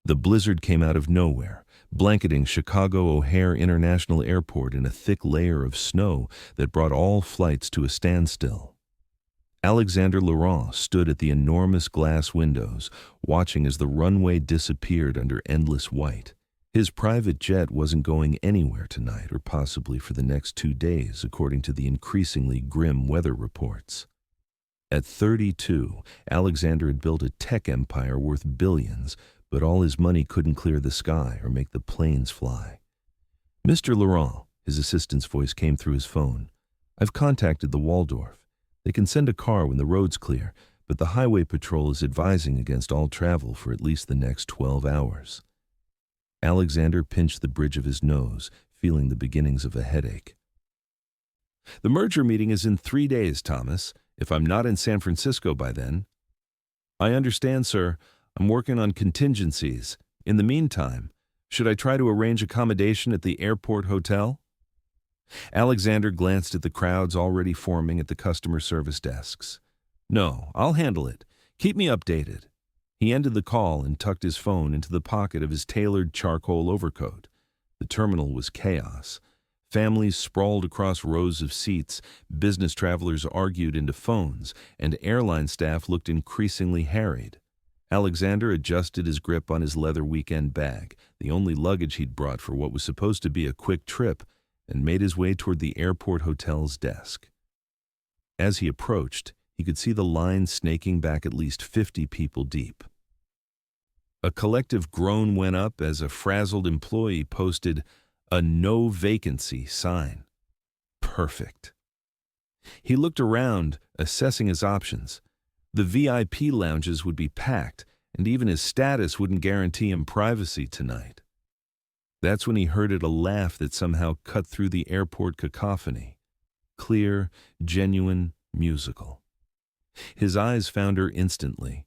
The blizzard came out of nowhere, blanketing Chicago O'Hare International Airport in a thick layer of snow that brought all flights to a standstill. Alexander Laurent stood at the enormous glass windows, watching as the runway disappeared under endless white. His private jet wasn't going anywhere tonight or possibly for the next 2 days, according to the increasingly grim weather reports. At 32, Alexander had built a tech empire worth billions, but all his money couldn't clear the sky or make the planes fly. "Mr. Laurent," his assistant's voice came through his phone. "I've contacted the Waldorf. They can send a car when the road's clear, but the highway patrol is advising against all travel for at least the next 12 hours. Alexander pinched the bridge of his nose, feeling the beginnings of a headache. "The merger meeting is in 3 days, Thomas, if I'm not in San Francisco by then." "I understand, sir. I'm working on contingencies. In the meantime, should I try to arrange accommodation at the airport hotel?" Alexander glanced at the crowds already forming at the customer service desks. "No, I'll handle it. Keep me updated." He ended the call and tucked his phone into the pocket of his tailored charcoal overcoat. The terminal was chaos. Families sprawled across rows of seats, business travelers argued into phones, and airline staff looked increasingly harried. Alexander adjusted his grip on his leather weekend bag, the only luggage he'd brought for what was supposed to be a quick trip, and made his way toward the airport hotel's desk. As he approached, he could see the line snaking back at least 50 people deep. A collective groan went up as a frazzled employee posted a "no vacancy" sign. Perfect. He looked around, assessing his options. The VIP lounges would be packed, and even his status wouldn't guarantee him privacy tonight. That's when he heard a laugh that somehow cut through the airport cacophony. Clear, genuine, musical. His eyes found her instantly.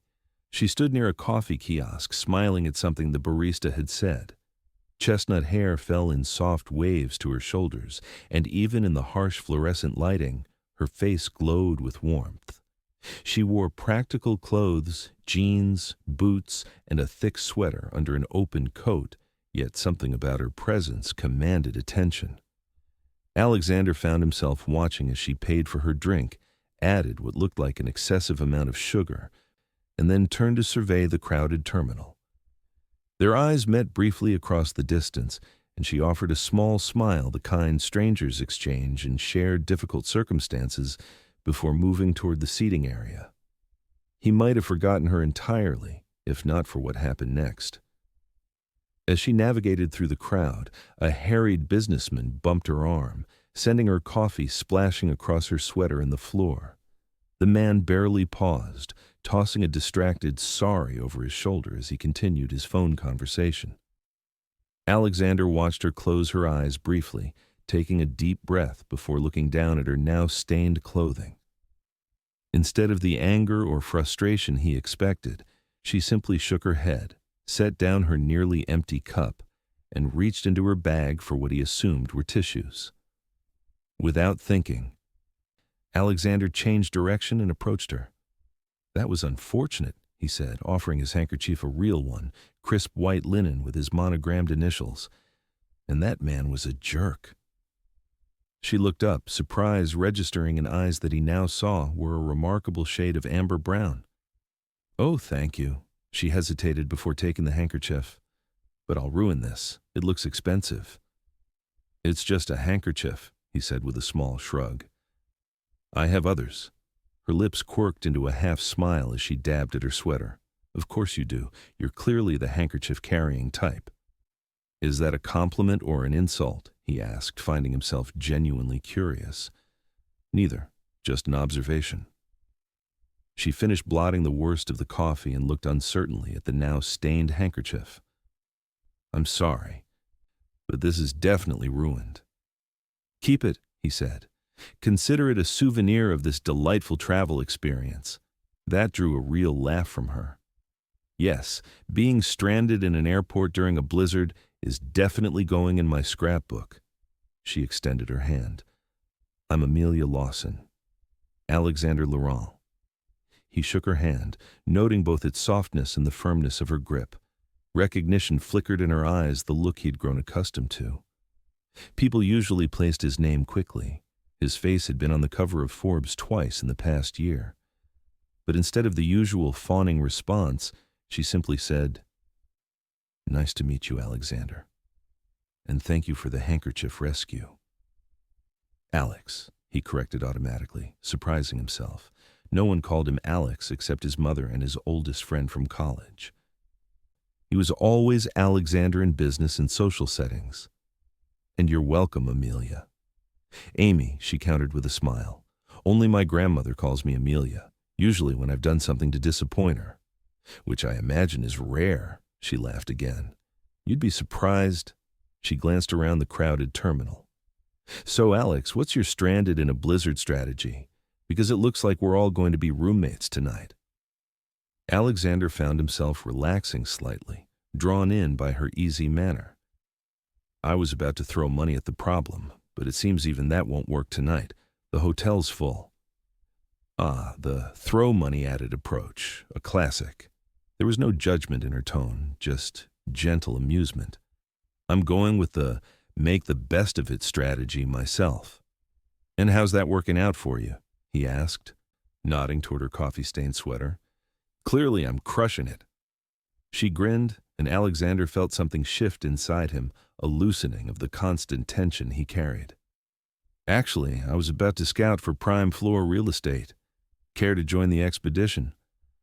She stood near a coffee kiosk, smiling at something the barista had said. Chestnut hair fell in soft waves to her shoulders, and even in the harsh fluorescent lighting, her face glowed with warmth. She wore practical clothes, jeans, boots, and a thick sweater under an open coat, yet something about her presence commanded attention. Alexander found himself watching as she paid for her drink, added what looked like an excessive amount of sugar, and then turned to survey the crowded terminal. Their eyes met briefly across the distance, and she offered a small smile, the kind strangers exchange in shared difficult circumstances, before moving toward the seating area. He might have forgotten her entirely, if not for what happened next. As she navigated through the crowd, a harried businessman bumped her arm, sending her coffee splashing across her sweater and the floor. The man barely paused, tossing a distracted sorry over his shoulder as he continued his phone conversation. Alexander watched her close her eyes briefly, taking a deep breath before looking down at her now stained clothing. Instead of the anger or frustration he expected, she simply shook her head, set down her nearly empty cup, and reached into her bag for what he assumed were tissues. Without thinking, Alexander changed direction and approached her. "That was unfortunate," he said, offering his handkerchief, a real one, crisp white linen with his monogrammed initials. "And that man was a jerk." She looked up, surprise registering in eyes that he now saw were a remarkable shade of amber brown. "Oh, thank you." She hesitated before taking the handkerchief. "But I'll ruin this. It looks expensive." "It's just a handkerchief," he said with a small shrug. "I have others." Her lips quirked into a half-smile as she dabbed at her sweater. "Of course you do. You're clearly the handkerchief-carrying type." "Is that a compliment or an insult?" he asked, finding himself genuinely curious. "Neither, just an observation." She finished blotting the worst of the coffee and looked uncertainly at the now stained handkerchief. "I'm sorry, but this is definitely ruined." "Keep it," he said. "Consider it a souvenir of this delightful travel experience." That drew a real laugh from her. "Yes, being stranded in an airport during a blizzard is definitely going in my scrapbook." She extended her hand. "I'm Amelia Lawson. Alexander Laurent." He shook her hand, noting both its softness and the firmness of her grip. Recognition flickered in her eyes, the look he'd grown accustomed to. People usually placed his name quickly. His face had been on the cover of Forbes twice in the past year. But instead of the usual fawning response, she simply said, "Nice to meet you, Alexander. And thank you for the handkerchief rescue." "Alex," he corrected automatically, surprising himself. No one called him Alex except his mother and his oldest friend from college. He was always Alexander in business and social settings. "And you're welcome, Amelia." "Amy," she countered with a smile. "Only my grandmother calls me Amelia, usually when I've done something to disappoint her." "Which I imagine is rare," she laughed again. "You'd be surprised." She glanced around the crowded terminal. "So, Alex, what's your stranded in a blizzard strategy? Because it looks like we're all going to be roommates tonight." Alexander found himself relaxing slightly, drawn in by her easy manner. "I was about to throw money at the problem, but it seems even that won't work tonight. The hotel's full." Ah, the throw money at it approach, a classic. There was no judgment in her tone, just gentle amusement. "I'm going with the make the best of it strategy myself." "And how's that working out for you?" he asked, nodding toward her coffee-stained sweater. "Clearly I'm crushing it." She grinned, and Alexander felt something shift inside him, a loosening of the constant tension he carried. "Actually, I was about to scout for prime floor real estate. Care to join the expedition?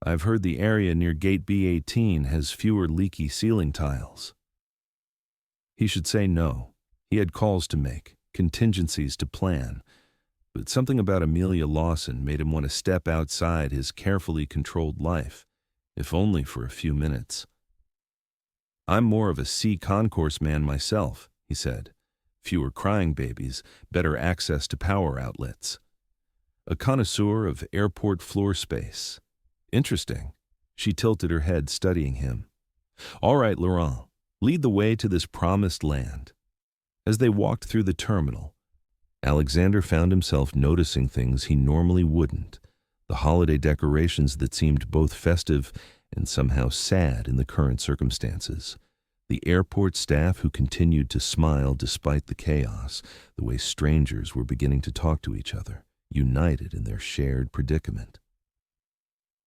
I've heard the area near Gate B18 has fewer leaky ceiling tiles." He should say no. He had calls to make, contingencies to plan. But something about Amelia Lawson made him want to step outside his carefully controlled life, if only for a few minutes. "I'm more of a C concourse man myself," he said. "Fewer crying babies, better access to power outlets. A connoisseur of airport floor space." "Interesting." She tilted her head, studying him. "All right, Laurent, lead the way to this promised land." As they walked through the terminal, Alexander found himself noticing things he normally wouldn't, the holiday decorations that seemed both festive and somehow sad in the current circumstances, the airport staff who continued to smile despite the chaos, the way strangers were beginning to talk to each other, united in their shared predicament.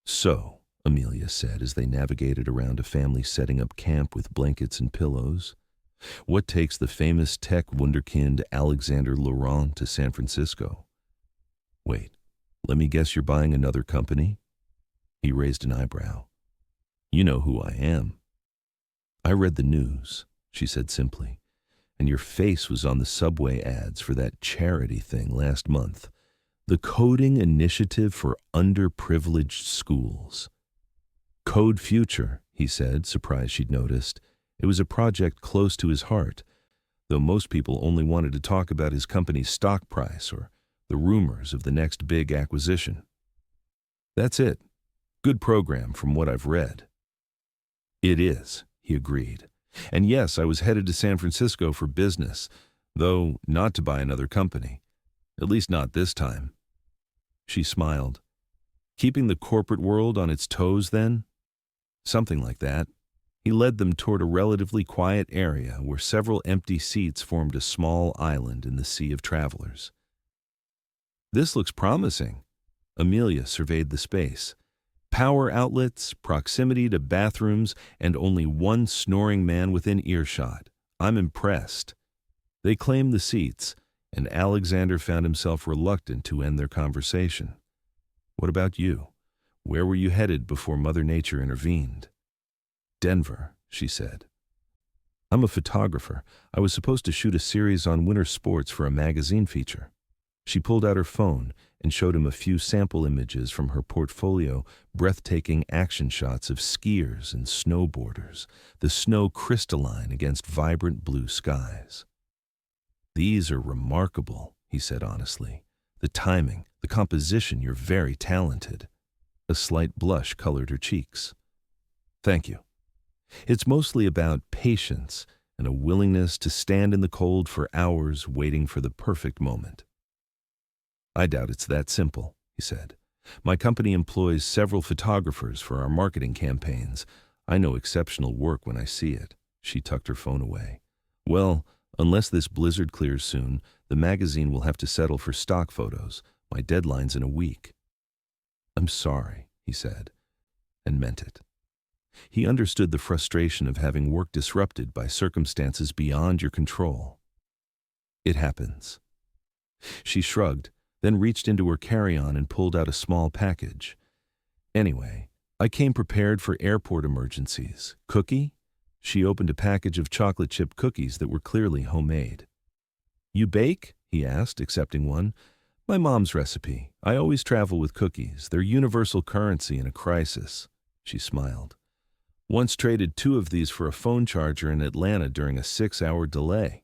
"So," Amelia said as they navigated around a family setting up camp with blankets and pillows, "what takes the famous tech wunderkind Alexander Laurent to San Francisco? Wait, let me guess you're buying another company?" He raised an eyebrow. "You know who I am." "I read the news," she said simply, "and your face was on the subway ads for that charity thing last month. The Coding Initiative for Underprivileged Schools." "Code Future," he said, surprised she'd noticed. It was a project close to his heart, though most people only wanted to talk about his company's stock price or the rumors of the next big acquisition. "That's it. Good program from what I've read." "It is," he agreed. "And yes, I was headed to San Francisco for business, though not to buy another company. At least not this time." She smiled. "Keeping the corporate world on its toes, then?" "Something like that." He led them toward a relatively quiet area where several empty seats formed a small island in the sea of travelers. "This looks promising." Amelia surveyed the space. "Power outlets, proximity to bathrooms, and only one snoring man within earshot. I'm impressed." They claimed the seats, and Alexander found himself reluctant to end their conversation. "What about you? Where were you headed before Mother Nature intervened?" "Denver," she said. "I'm a photographer. I was supposed to shoot a series on winter sports for a magazine feature." She pulled out her phone and showed him a few sample images from her portfolio, breathtaking action shots of skiers and snowboarders, the snow crystalline against vibrant blue skies. "These are remarkable," he said honestly. "The timing, the composition, you're very talented." A slight blush colored her cheeks. "Thank you. It's mostly about patience and a willingness to stand in the cold for hours waiting for the perfect moment." "I doubt it's that simple," he said. "My company employs several photographers for our marketing campaigns. I know exceptional work when I see it. She tucked her phone away. Well, unless this blizzard clears soon, the magazine will have to settle for stock photos. My deadline's in a week. I'm sorry, he said, and meant it. He understood the frustration of having work disrupted by circumstances beyond your control. It happens. She shrugged, then reached into her carry-on and pulled out a small package. Anyway, I came prepared for airport emergencies. Cookie? She opened a package of chocolate chip cookies that were clearly homemade. You bake? He asked, accepting one. My mom's recipe. I always travel with cookies. They're universal currency in a crisis. She smiled. Once traded 2 of these for a phone charger in Atlanta during a 6-hour delay.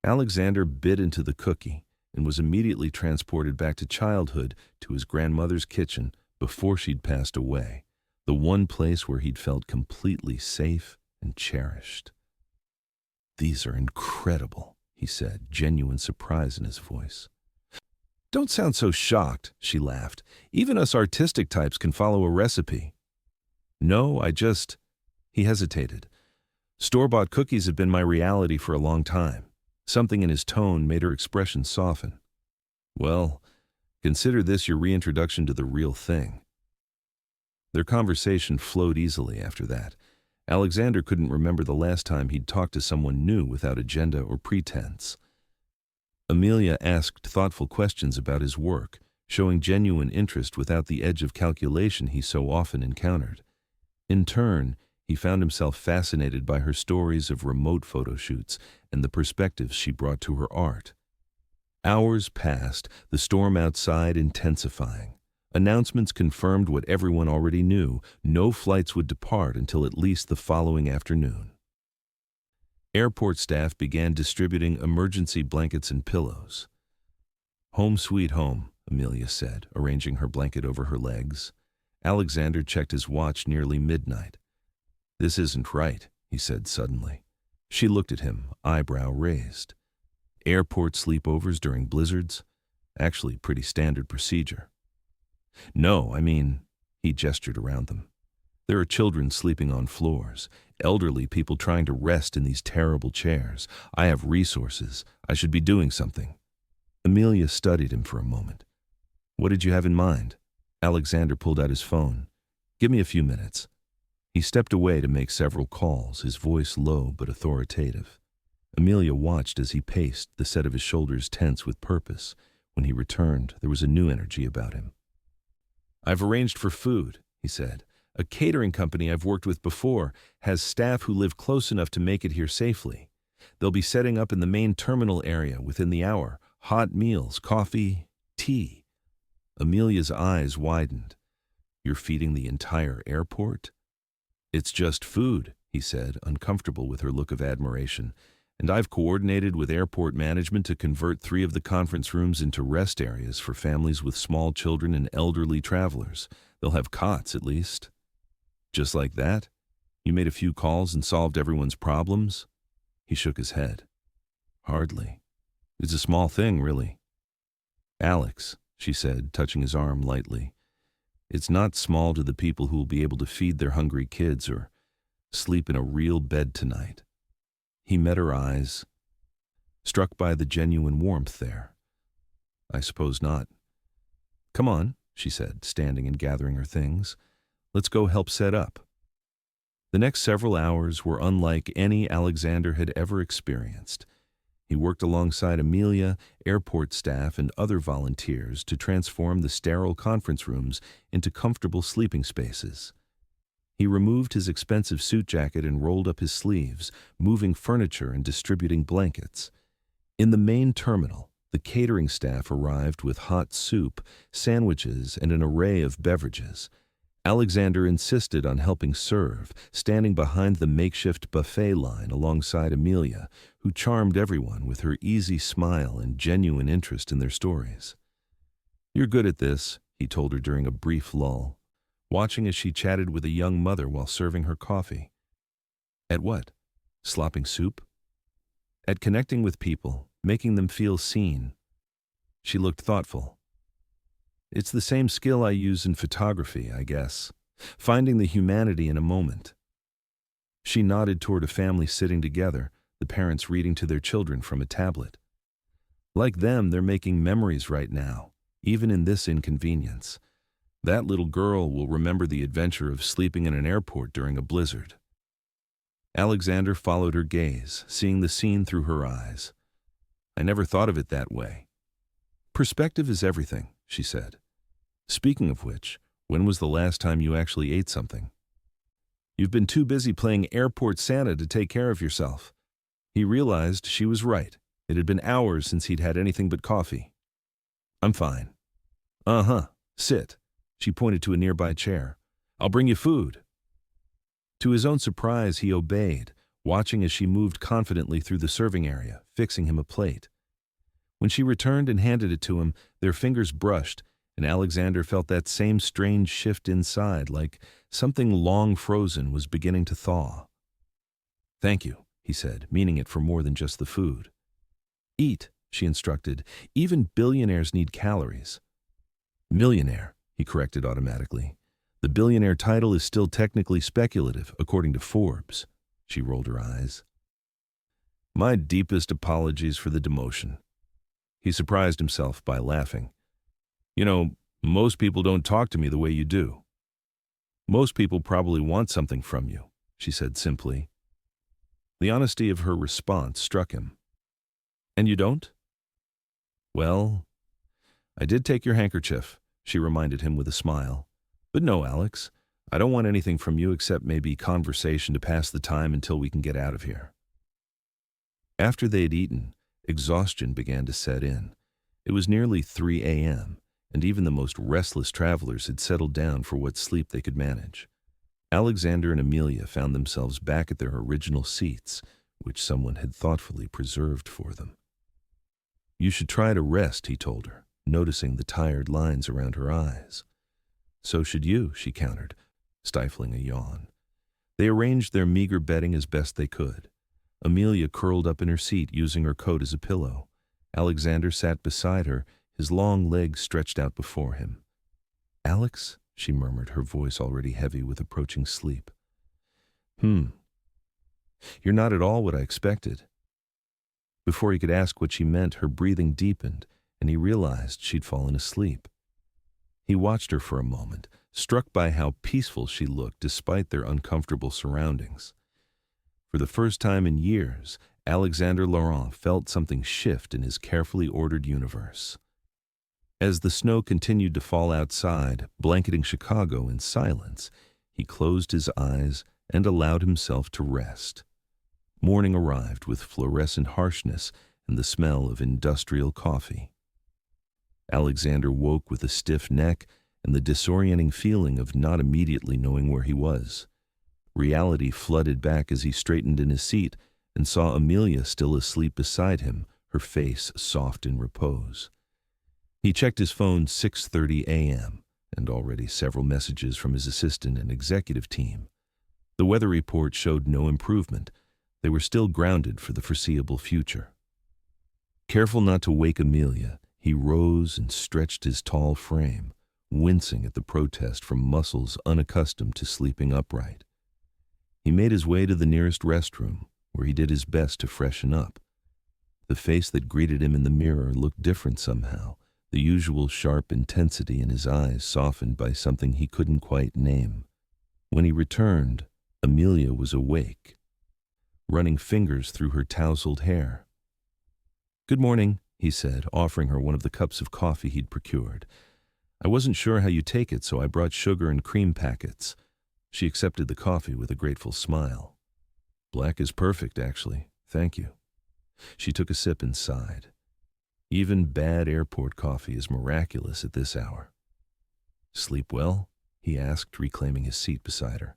Alexander bit into the cookie and was immediately transported back to childhood, to his grandmother's kitchen before she'd passed away, the one place where he'd felt completely safe and cherished. These are incredible, he said, genuine surprise in his voice. Don't sound so shocked, she laughed. Even us artistic types can follow a recipe. No, He hesitated. Store-bought cookies have been my reality for a long time. Something in his tone made her expression soften. Well, consider this your reintroduction to the real thing. Their conversation flowed easily after that. Alexander couldn't remember the last time he'd talked to someone new without agenda or pretense. Amelia asked thoughtful questions about his work, showing genuine interest without the edge of calculation he so often encountered. In turn, he found himself fascinated by her stories of remote photo shoots and the perspectives she brought to her art. Hours passed, the storm outside intensifying. Announcements confirmed what everyone already knew: no flights would depart until at least the following afternoon. Airport staff began distributing emergency blankets and pillows. Home sweet home, Amelia said, arranging her blanket over her legs. Alexander checked his watch, nearly midnight. This isn't right, he said suddenly. She looked at him, eyebrow raised. Airport sleepovers during blizzards? Actually pretty standard procedure. No, he gestured around them. There are children sleeping on floors, elderly people trying to rest in these terrible chairs. I have resources. I should be doing something. Amelia studied him for a moment. What did you have in mind? Alexander pulled out his phone. Give me a few minutes. He stepped away to make several calls, his voice low but authoritative. Amelia watched as he paced, the set of his shoulders tense with purpose. When he returned, there was a new energy about him. I've arranged for food, he said. A catering company I've worked with before has staff who live close enough to make it here safely. They'll be setting up in the main terminal area within the hour. Hot meals, coffee, tea. Amelia's eyes widened. You're feeding the entire airport? It's just food, he said, uncomfortable with her look of admiration. And I've coordinated with airport management to convert 3 of the conference rooms into rest areas for families with small children and elderly travelers. They'll have cots, at least. Just like that? You made a few calls and solved everyone's problems? He shook his head. Hardly. It's a small thing, really. Alex, she said, touching his arm lightly. It's not small to the people who will be able to feed their hungry kids or sleep in a real bed tonight. He met her eyes, struck by the genuine warmth there. I suppose not. Come on, she said, standing and gathering her things. Let's go help set up. The next several hours were unlike any Alexander had ever experienced. He worked alongside Amelia, airport staff, and other volunteers to transform the sterile conference rooms into comfortable sleeping spaces. He removed his expensive suit jacket and rolled up his sleeves, moving furniture and distributing blankets. In the main terminal, the catering staff arrived with hot soup, sandwiches, and an array of beverages. Alexander insisted on helping serve, standing behind the makeshift buffet line alongside Amelia, who charmed everyone with her easy smile and genuine interest in their stories. You're good at this, he told her during a brief lull, watching as she chatted with a young mother while serving her coffee. At what? Slopping soup? At connecting with people, making them feel seen. She looked thoughtful. It's the same skill I use in photography, I guess. finding the humanity in a moment. She nodded toward a family sitting together, the parents reading to their children from a tablet. Like them, they're making memories right now, even in this inconvenience. That little girl will remember the adventure of sleeping in an airport during a blizzard. Alexander followed her gaze, seeing the scene through her eyes. I never thought of it that way. Perspective is everything, she said. Speaking of which, when was the last time you actually ate something? You've been too busy playing airport Santa to take care of yourself. He realized she was right. It had been hours since he'd had anything but coffee. I'm fine. Uh-huh. Sit. She pointed to a nearby chair. I'll bring you food. To his own surprise, he obeyed, watching as she moved confidently through the serving area, fixing him a plate. When she returned and handed it to him, their fingers brushed, and Alexander felt that same strange shift inside, like something long frozen was beginning to thaw. Thank you, he said, meaning it for more than just the food. Eat, she instructed. Even billionaires need calories. Millionaire, he corrected automatically. The billionaire title is still technically speculative, according to Forbes. She rolled her eyes. My deepest apologies for the demotion. He surprised himself by laughing. You know, most people don't talk to me the way you do. Most people probably want something from you, she said simply. The honesty of her response struck him. And you don't? Well, I did take your handkerchief, she reminded him with a smile. But no, Alex, I don't want anything from you except maybe conversation to pass the time until we can get out of here. After they had eaten, exhaustion began to set in. It was nearly 3 a.m., and even the most restless travelers had settled down for what sleep they could manage. Alexander and Amelia found themselves back at their original seats, which someone had thoughtfully preserved for them. You should try to rest, he told her, noticing the tired lines around her eyes. So should you, she countered, stifling a yawn. They arranged their meager bedding as best they could. Amelia curled up in her seat, using her coat as a pillow. Alexander sat beside her, his long legs stretched out before him. Alex, she murmured, her voice already heavy with approaching sleep. You're not at all what I expected. Before he could ask what she meant, her breathing deepened, and he realized she'd fallen asleep. He watched her for a moment, struck by how peaceful she looked despite their uncomfortable surroundings. For the first time in years, Alexander Laurent felt something shift in his carefully ordered universe. As the snow continued to fall outside, blanketing Chicago in silence, he closed his eyes and allowed himself to rest. Morning arrived with fluorescent harshness and the smell of industrial coffee. Alexander woke with a stiff neck and the disorienting feeling of not immediately knowing where he was. Reality flooded back as he straightened in his seat and saw Amelia still asleep beside him, her face soft in repose. He checked his phone 6:30 a.m. and already several messages from his assistant and executive team. The weather report showed no improvement. They were still grounded for the foreseeable future. Careful not to wake Amelia, he rose and stretched his tall frame, wincing at the protest from muscles unaccustomed to sleeping upright. He made his way to the nearest restroom, where he did his best to freshen up. The face that greeted him in the mirror looked different somehow, the usual sharp intensity in his eyes softened by something he couldn't quite name. When he returned, Amelia was awake, running fingers through her tousled hair. Good morning, he said, offering her one of the cups of coffee he'd procured. I wasn't sure how you take it, so I brought sugar and cream packets. She accepted the coffee with a grateful smile. Black is perfect, actually. Thank you. She took a sip and sighed. Even bad airport coffee is miraculous at this hour. Sleep well? He asked, reclaiming his seat beside her.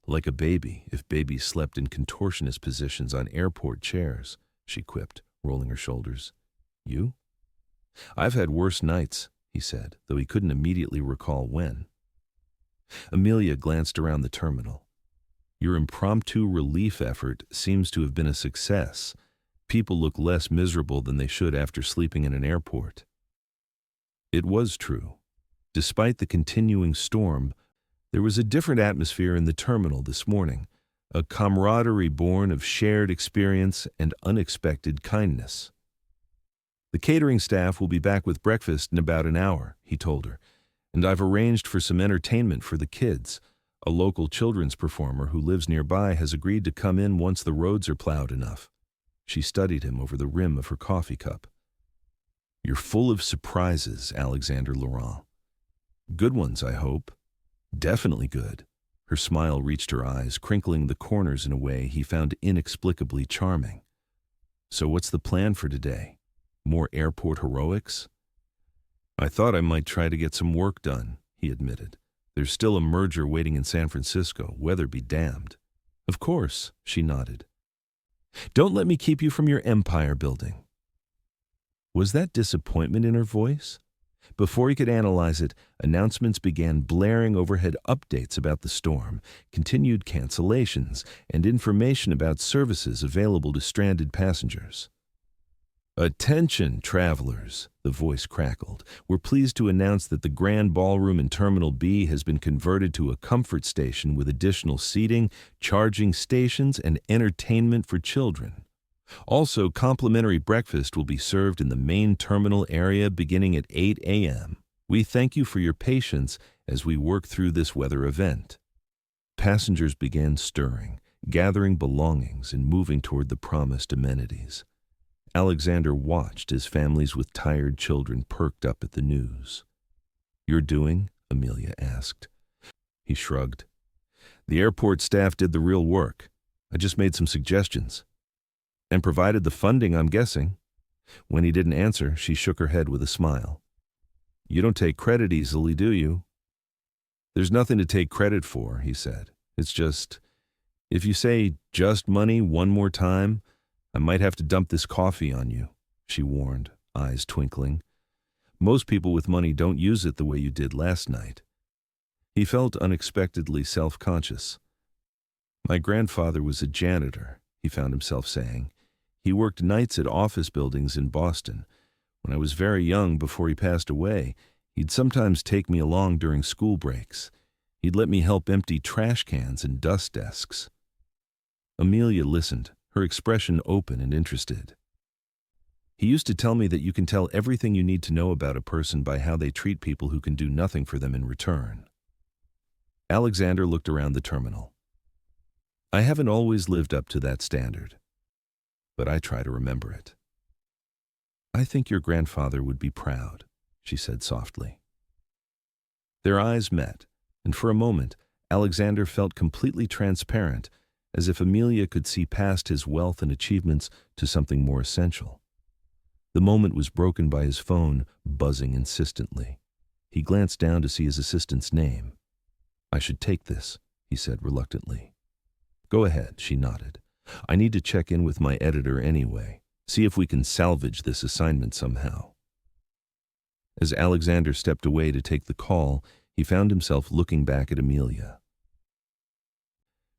Like a baby, if babies slept in contortionist positions on airport chairs, she quipped, rolling her shoulders. You? I've had worse nights, he said, though he couldn't immediately recall when. Amelia glanced around the terminal. Your impromptu relief effort seems to have been a success. People look less miserable than they should after sleeping in an airport. It was true. Despite the continuing storm, There was a different atmosphere in the terminal this morning, a camaraderie born of shared experience and unexpected kindness. "The catering staff will be back with breakfast in about an hour," he told her, "and I've arranged for some entertainment for the kids. A local children's performer who lives nearby has agreed to come in once the roads are plowed enough." She studied him over the rim of her coffee cup. "You're full of surprises, Alexander Laurent. Good ones, I hope." "Definitely good." Her smile reached her eyes, crinkling the corners in a way he found inexplicably charming. "So what's the plan for today? More airport heroics?" "I thought I might try to get some work done," he admitted. "There's still a merger waiting in San Francisco, weather be damned." "Of course," she nodded. "Don't let me keep you from your empire building." Was that disappointment in her voice? Before he could analyze it, announcements began blaring overhead, updates about the storm, continued cancellations, and information about services available to stranded passengers. "Attention, travelers," the voice crackled. "We're pleased to announce that the Grand Ballroom in Terminal B has been converted to a comfort station with additional seating, charging stations, and entertainment for children. Also, complimentary breakfast will be served in the main terminal area beginning at 8 a.m. We thank you for your patience as we work through this weather event." Passengers began stirring, gathering belongings and moving toward the promised amenities. Alexander watched as families with tired children perked up at the news. "You're doing?" Amelia asked. He shrugged. "The airport staff did the real work. I just made some suggestions. And provided the funding, I'm guessing." When he didn't answer, she shook her head with a smile. "You don't take credit easily, do you?" "There's nothing to take credit for," he said. "It's just, if you say just money one more time, I might have to dump this coffee on you," she warned, eyes twinkling. "Most people with money don't use it the way you did last night." He felt unexpectedly self-conscious. "My grandfather was a janitor," he found himself saying. "He worked nights at office buildings in Boston. When I was very young, before he passed away, he'd sometimes take me along during school breaks. He'd let me help empty trash cans and dust desks." Amelia listened, her expression open and interested. "He used to tell me that you can tell everything you need to know about a person by how they treat people who can do nothing for them in return." Alexander looked around the terminal. "I haven't always lived up to that standard, but I try to remember it." "I think your grandfather would be proud," she said softly. Their eyes met, and for a moment, Alexander felt completely transparent, as if Amelia could see past his wealth and achievements to something more essential. The moment was broken by his phone buzzing insistently. He glanced down to see his assistant's name. "I should take this," he said reluctantly. "Go ahead," she nodded. "I need to check in with my editor anyway, see if we can salvage this assignment somehow." As Alexander stepped away to take the call, he found himself looking back at Amelia.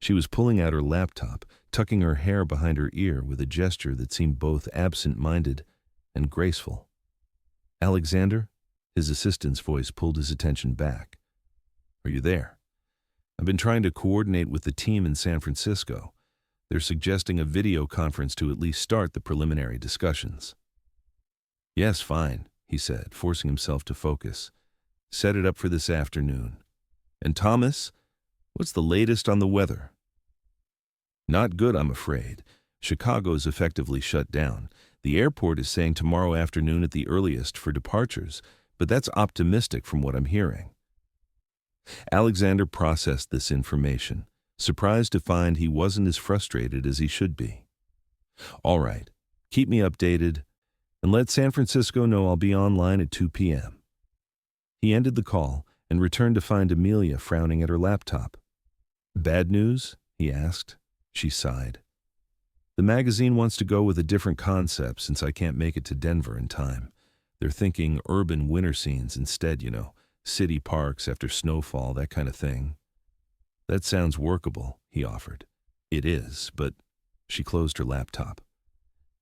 She was pulling out her laptop, tucking her hair behind her ear with a gesture that seemed both absent-minded and graceful. "Alexander?" His assistant's voice pulled his attention back. "Are you there? I've been trying to coordinate with the team in San Francisco. They're suggesting a video conference to at least start the preliminary discussions." "Yes, fine," he said, forcing himself to focus. "Set it up for this afternoon. And Thomas, what's the latest on the weather?" "Not good, I'm afraid. Chicago's effectively shut down. The airport is saying tomorrow afternoon at the earliest for departures, but that's optimistic from what I'm hearing." Alexander processed this information, surprised to find he wasn't as frustrated as he should be. "All right, keep me updated, and let San Francisco know I'll be online at 2 p.m. He ended the call and returned to find Amelia frowning at her laptop. "Bad news?" he asked. She sighed. "The magazine wants to go with a different concept since I can't make it to Denver in time. They're thinking urban winter scenes instead, city parks after snowfall, that kind of thing." "That sounds workable," he offered. "It is, but..." She closed her laptop.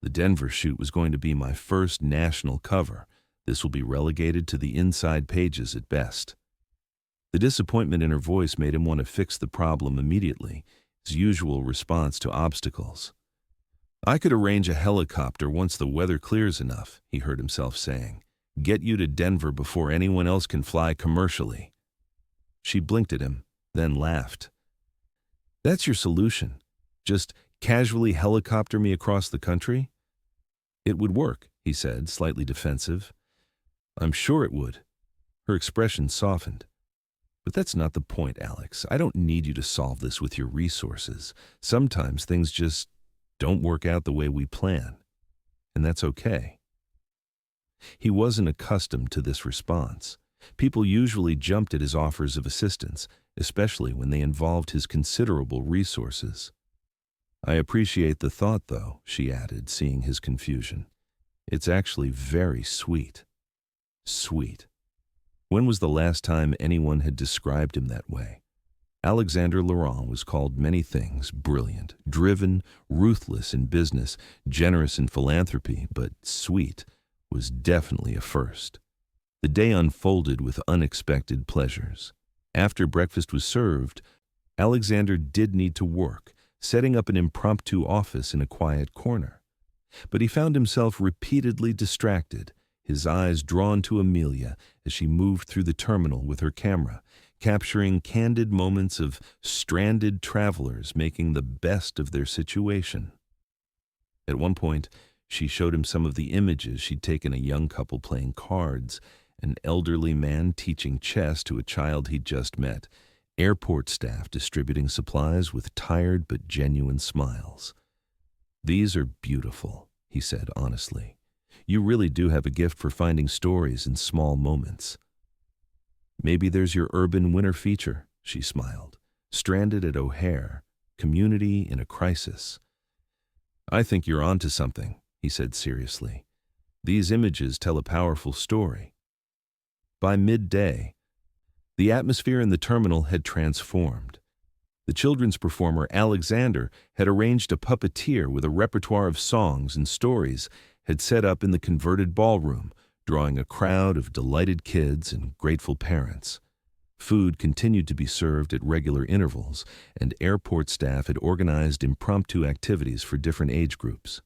"The Denver shoot was going to be my first national cover. This will be relegated to the inside pages at best." The disappointment in her voice made him want to fix the problem immediately, his usual response to obstacles. "I could arrange a helicopter once the weather clears enough," he heard himself saying. "Get you to Denver before anyone else can fly commercially." She blinked at him, then laughed. "That's your solution? Just casually helicopter me across the country?" "It would work," he said, slightly defensive. "I'm sure it would." Her expression softened. "But that's not the point, Alex. I don't need you to solve this with your resources. Sometimes things just don't work out the way we plan. And that's okay." He wasn't accustomed to this response. People usually jumped at his offers of assistance, especially when they involved his considerable resources. "I appreciate the thought, though," she added, seeing his confusion. "It's actually very sweet." Sweet. When was the last time anyone had described him that way? Alexander Laurent was called many things: brilliant, driven, ruthless in business, generous in philanthropy, but sweet was definitely a first. The day unfolded with unexpected pleasures. After breakfast was served, Alexander did need to work, setting up an impromptu office in a quiet corner. But he found himself repeatedly distracted, his eyes drawn to Amelia as she moved through the terminal with her camera, capturing candid moments of stranded travelers making the best of their situation. At one point, she showed him some of the images she'd taken: a young couple playing cards, an elderly man teaching chess to a child he'd just met, airport staff distributing supplies with tired but genuine smiles. "These are beautiful," he said honestly. "You really do have a gift for finding stories in small moments." "Maybe there's your urban winter feature," she smiled. "Stranded at O'Hare, community in a crisis." "I think you're onto something," he said seriously. "These images tell a powerful story." By midday, the atmosphere in the terminal had transformed. The children's performer, Alexander, had arranged a puppeteer with a repertoire of songs and stories, had set up in the converted ballroom, drawing a crowd of delighted kids and grateful parents. Food continued to be served at regular intervals, and airport staff had organized impromptu activities for different age groups.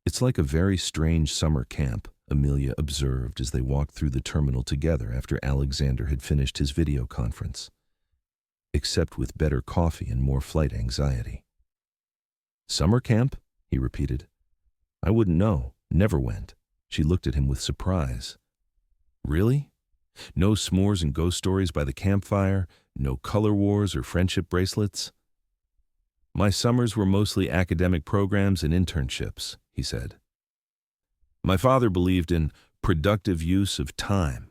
"It's like a very strange summer camp," Amelia observed as they walked through the terminal together after Alexander had finished his video conference. "Except with better coffee and more flight anxiety." "Summer camp?" he repeated. "I wouldn't know. Never went." She looked at him with surprise. "Really? No s'mores and ghost stories by the campfire? No color wars or friendship bracelets?" "My summers were mostly academic programs and internships," he said. "My father believed in productive use of time."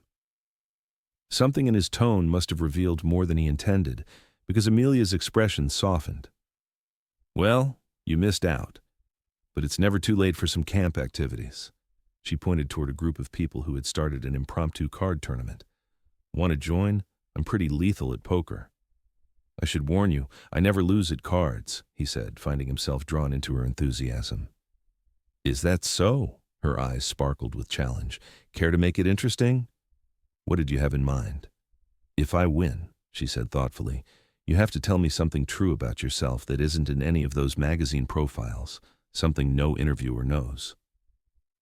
Something in his tone must have revealed more than he intended, because Amelia's expression softened. "Well, you missed out. But it's never too late for some camp activities." She pointed toward a group of people who had started an impromptu card tournament. "Want to join? I'm pretty lethal at poker." "I should warn you, I never lose at cards," he said, finding himself drawn into her enthusiasm. "Is that so?" Her eyes sparkled with challenge. "Care to make it interesting?" "What did you have in mind?" "If I win," she said thoughtfully, "you have to tell me something true about yourself that isn't in any of those magazine profiles, something no interviewer knows."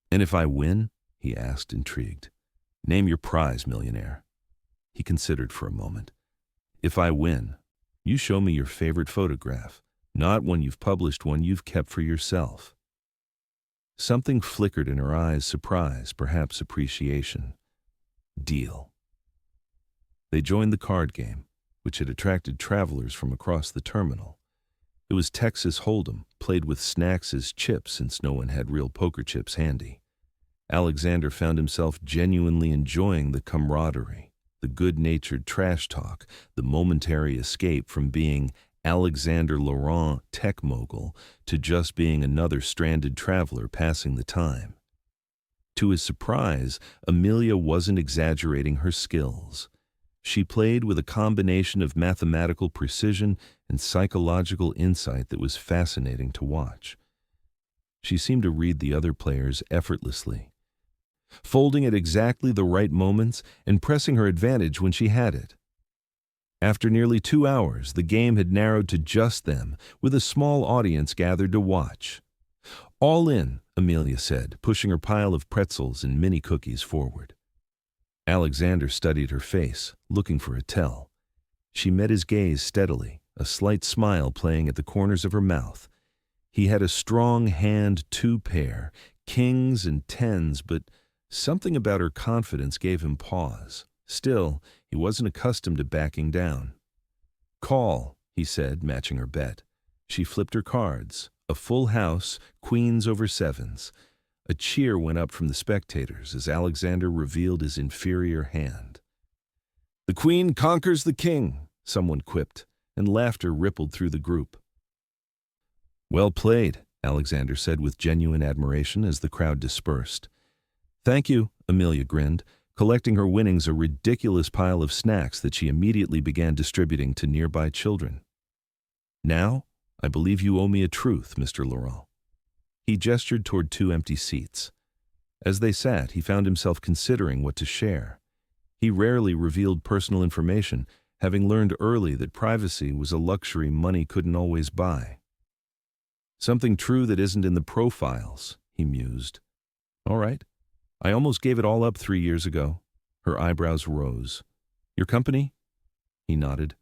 "And if I win?" he asked, intrigued. "Name your prize, millionaire." He considered for a moment. "If I win, you show me your favorite photograph, not one you've published, one you've kept for yourself." Something flickered in her eyes: surprise, perhaps appreciation. Deal. They joined the card game, which had attracted travelers from across the terminal. It was Texas Hold'em, played with snacks as chips since no one had real poker chips handy. Alexander found himself genuinely enjoying the camaraderie, the good-natured trash talk, the momentary escape from being Alexander Laurent, tech mogul, to just being another stranded traveler passing the time. To his surprise, Amelia wasn't exaggerating her skills. She played with a combination of mathematical precision and psychological insight that was fascinating to watch. She seemed to read the other players effortlessly. folding at exactly the right moments and pressing her advantage when she had it. After nearly 2 hours, the game had narrowed to just them, with a small audience gathered to watch. "All in," Amelia said, pushing her pile of pretzels and mini cookies forward. Alexander studied her face, looking for a tell. She met his gaze steadily, a slight smile playing at the corners of her mouth. He had a strong hand 2 pair, kings and tens, but something about her confidence gave him pause. Still, he wasn't accustomed to backing down. "Call," he said, matching her bet. She flipped her cards. A full house, queens over sevens. A cheer went up from the spectators as Alexander revealed his inferior hand. "The queen conquers the king," someone quipped, and laughter rippled through the group. "Well played," Alexander said with genuine admiration as the crowd dispersed. "Thank you," Amelia grinned, collecting her winnings a ridiculous pile of snacks that she immediately began distributing to nearby children. "Now, I believe you owe me a truth, Mr. Laurent." He gestured toward 2 empty seats. As they sat, he found himself considering what to share. He rarely revealed personal information, having learned early that privacy was a luxury money couldn't always buy. "Something true that isn't in the profiles," he mused. "All right. I almost gave it all up 3 years ago." Her eyebrows rose. "Your company?" He nodded.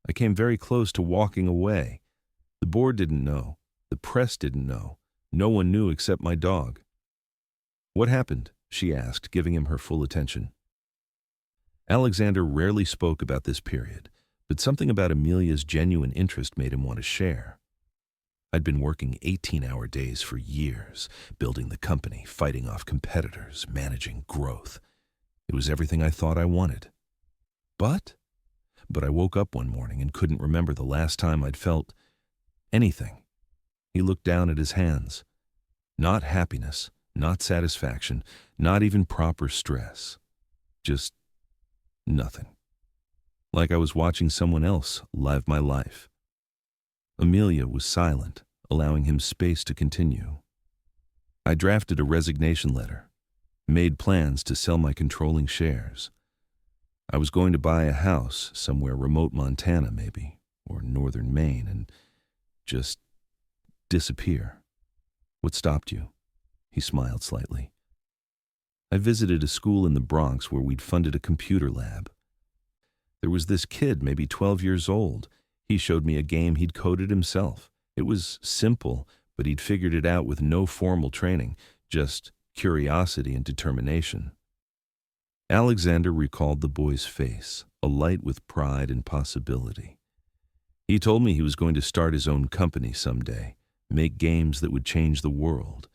"I came very close to walking away. The board didn't know. The press didn't know. No one knew except my dog." "What happened?" she asked, giving him her full attention. Alexander rarely spoke about this period, but something about Amelia's genuine interest made him want to share. "I'd been working 18-hour days for years, building the company, fighting off competitors, managing growth. It was everything I thought I wanted. But I woke up one morning and couldn't remember the last time I'd felt anything." He looked down at his hands. Not happiness, not satisfaction, not even proper stress. Just nothing. Like I was watching someone else live my life. Amelia was silent, allowing him space to continue. "I drafted a resignation letter, made plans to sell my controlling shares. I was going to buy a house somewhere remote Montana maybe, or northern Maine, and just disappear." "What stopped you?" He smiled slightly. "I visited a school in the Bronx where we'd funded a computer lab. There was this kid, maybe 12 years old. He showed me a game he'd coded himself. It was simple, but he'd figured it out with no formal training, just curiosity and determination." Alexander recalled the boy's face, alight with pride and possibility. "He told me he was going to start his own company someday, make games that would change the world.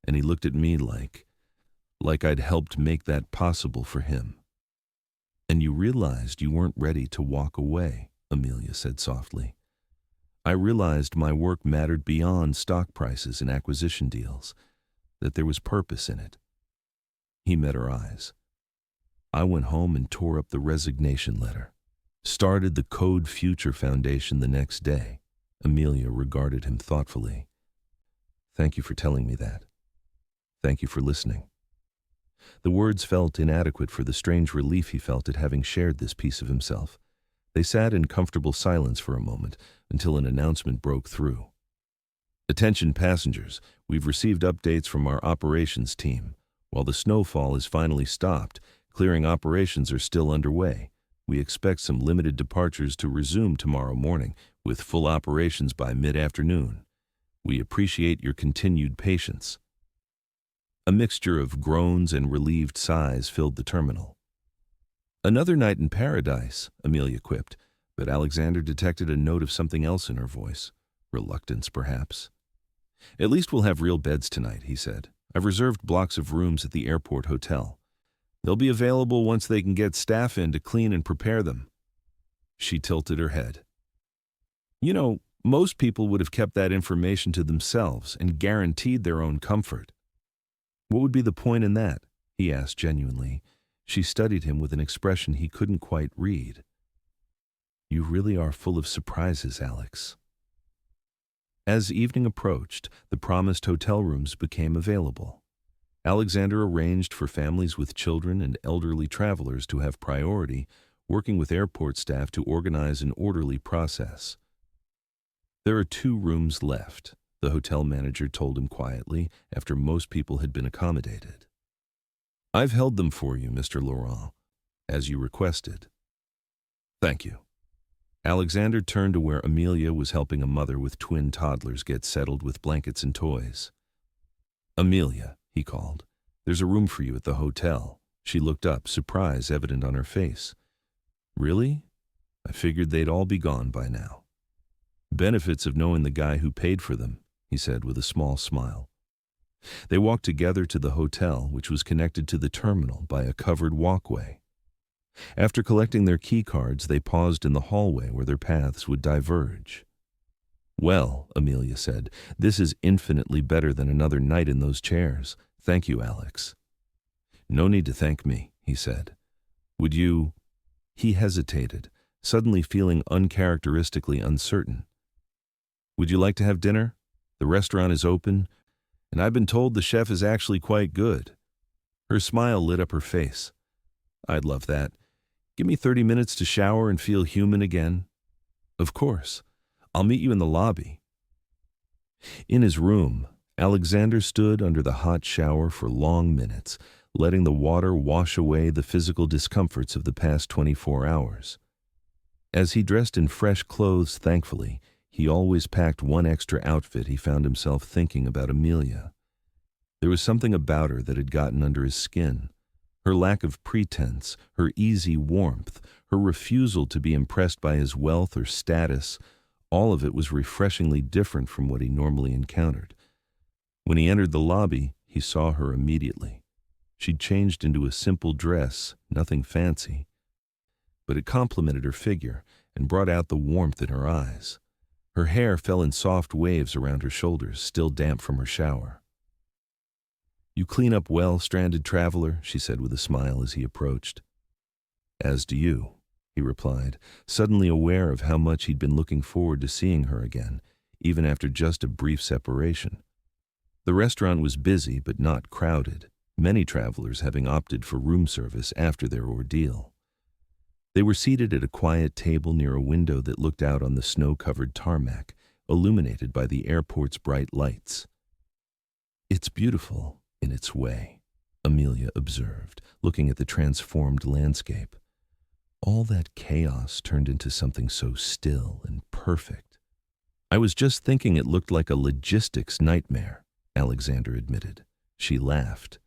And he looked at me like I'd helped make that possible for him." "And you realized you weren't ready to walk away," Amelia said softly. "I realized my work mattered beyond stock prices and acquisition deals, that there was purpose in it." He met her eyes. "I went home and tore up the resignation letter. Started the Code Future Foundation the next day." Amelia regarded him thoughtfully. "Thank you for telling me that. Thank you for listening." The words felt inadequate for the strange relief he felt at having shared this piece of himself. They sat in comfortable silence for a moment until an announcement broke through. "Attention passengers, we've received updates from our operations team. While the snowfall has finally stopped, clearing operations are still underway. We expect some limited departures to resume tomorrow morning, with full operations by mid-afternoon. We appreciate your continued patience." A mixture of groans and relieved sighs filled the terminal. "Another night in paradise," Amelia quipped, but Alexander detected a note of something else in her voice. Reluctance, perhaps. "At least we'll have real beds tonight," he said. "I've reserved blocks of rooms at the airport hotel. They'll be available once they can get staff in to clean and prepare them." She tilted her head. "You know, most people would have kept that information to themselves and guaranteed their own comfort." "What would be the point in that?" he asked genuinely. She studied him with an expression he couldn't quite read. "You really are full of surprises, Alex." As evening approached, the promised hotel rooms became available. Alexander arranged for families with children and elderly travelers to have priority, working with airport staff to organize an orderly process. "There are 2 rooms left," the hotel manager told him quietly after most people had been accommodated. "I've held them for you, Mr. Laurent, as you requested." "Thank you." Alexander turned to where Amelia was helping a mother with twin toddlers get settled with blankets and toys. "Amelia," he called, "there's a room for you at the hotel." She looked up, surprise evident on her face. "Really? I figured they'd all be gone by now." "Benefits of knowing the guy who paid for them," he said with a small smile. They walked together to the hotel, which was connected to the terminal by a covered walkway. After collecting their key cards, they paused in the hallway where their paths would diverge. "Well," Amelia said, "this is infinitely better than another night in those chairs. Thank you, Alex." "No need to thank me," he said. "Would you—" He hesitated, suddenly feeling uncharacteristically uncertain. "Would you like to have dinner? The restaurant is open, and I've been told the chef is actually quite good." Her smile lit up her face. "I'd love that. Give me 30 minutes to shower and feel human again." "Of course. I'll meet you in the lobby." In his room, Alexander stood under the hot shower for long minutes, letting the water wash away the physical discomforts of the past 24 hours. As he dressed in fresh clothes, thankfully, he always packed one extra outfit. He found himself thinking about Amelia. There was something about her that had gotten under his skin. Her lack of pretense, her easy warmth, her refusal to be impressed by his wealth or status, all of it was refreshingly different from what he normally encountered. When he entered the lobby, he saw her immediately. She'd changed into a simple dress, nothing fancy, but it complemented her figure and brought out the warmth in her eyes. Her hair fell in soft waves around her shoulders, still damp from her shower. "You clean up well, stranded traveler," she said with a smile as he approached. "As do you," he replied, suddenly aware of how much he'd been looking forward to seeing her again, even after just a brief separation. The restaurant was busy but not crowded, many travelers having opted for room service after their ordeal. They were seated at a quiet table near a window that looked out on the snow-covered tarmac, illuminated by the airport's bright lights. "It's beautiful in its way," Amelia observed, looking at the transformed landscape. All that chaos turned into something so still and perfect. "I was just thinking it looked like a logistics nightmare," Alexander admitted. She laughed.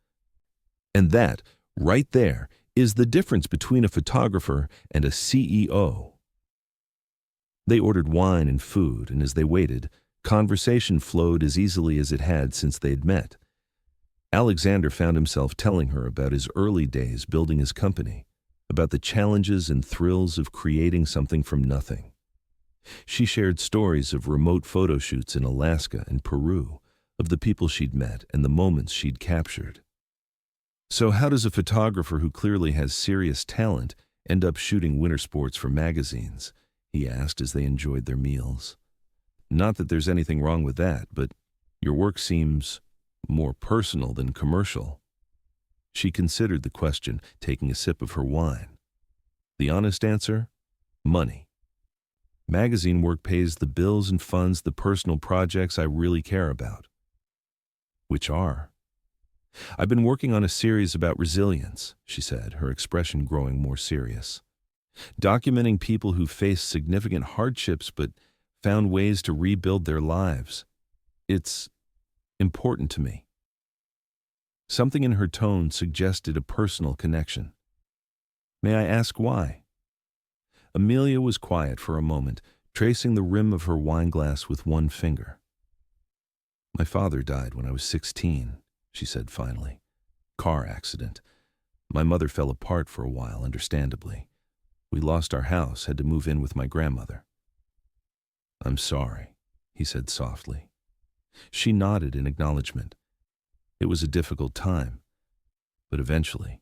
"And that, right there, is the difference between a photographer and a CEO." They ordered wine and food, and as they waited, conversation flowed as easily as it had since they'd met. Alexander found himself telling her about his early days building his company, about the challenges and thrills of creating something from nothing. She shared stories of remote photo shoots in Alaska and Peru, of the people she'd met and the moments she'd captured. "So how does a photographer who clearly has serious talent end up shooting winter sports for magazines?" he asked as they enjoyed their meals. "Not that there's anything wrong with that, but your work seems more personal than commercial." She considered the question, taking a sip of her wine. "The honest answer? Money. Magazine work pays the bills and funds the personal projects I really care about." "Which are?" "I've been working on a series about resilience," she said, her expression growing more serious. "Documenting people who faced significant hardships but found ways to rebuild their lives. It's important to me." Something in her tone suggested a personal connection. "May I ask why?" Amelia was quiet for a moment, tracing the rim of her wineglass with one finger. "My father died when I was 16, she said finally. "Car accident. My mother fell apart for a while, understandably. We lost our house, had to move in with my grandmother." "I'm sorry," he said softly. She nodded in acknowledgement. "It was a difficult time, but eventually,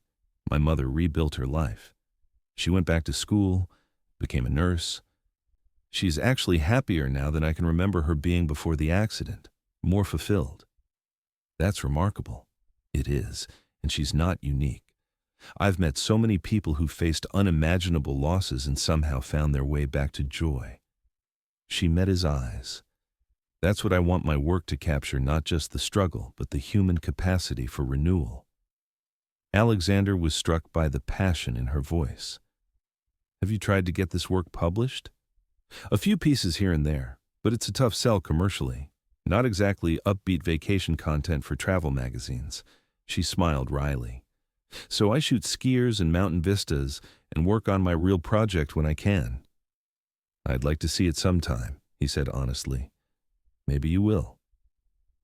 my mother rebuilt her life. She went back to school, became a nurse. She's actually happier now than I can remember her being before the accident, more fulfilled. That's remarkable." It is, and she's not unique. I've met so many people who faced unimaginable losses and somehow found their way back to joy. She met his eyes. That's what I want my work to capture, not just the struggle, but the human capacity for renewal. Alexander was struck by the passion in her voice. Have you tried to get this work published? A few pieces here and there, but it's a tough sell commercially. Not exactly upbeat vacation content for travel magazines. She smiled wryly. So I shoot skiers and mountain vistas and work on my real project when I can. I'd like to see it sometime, he said honestly. Maybe you will.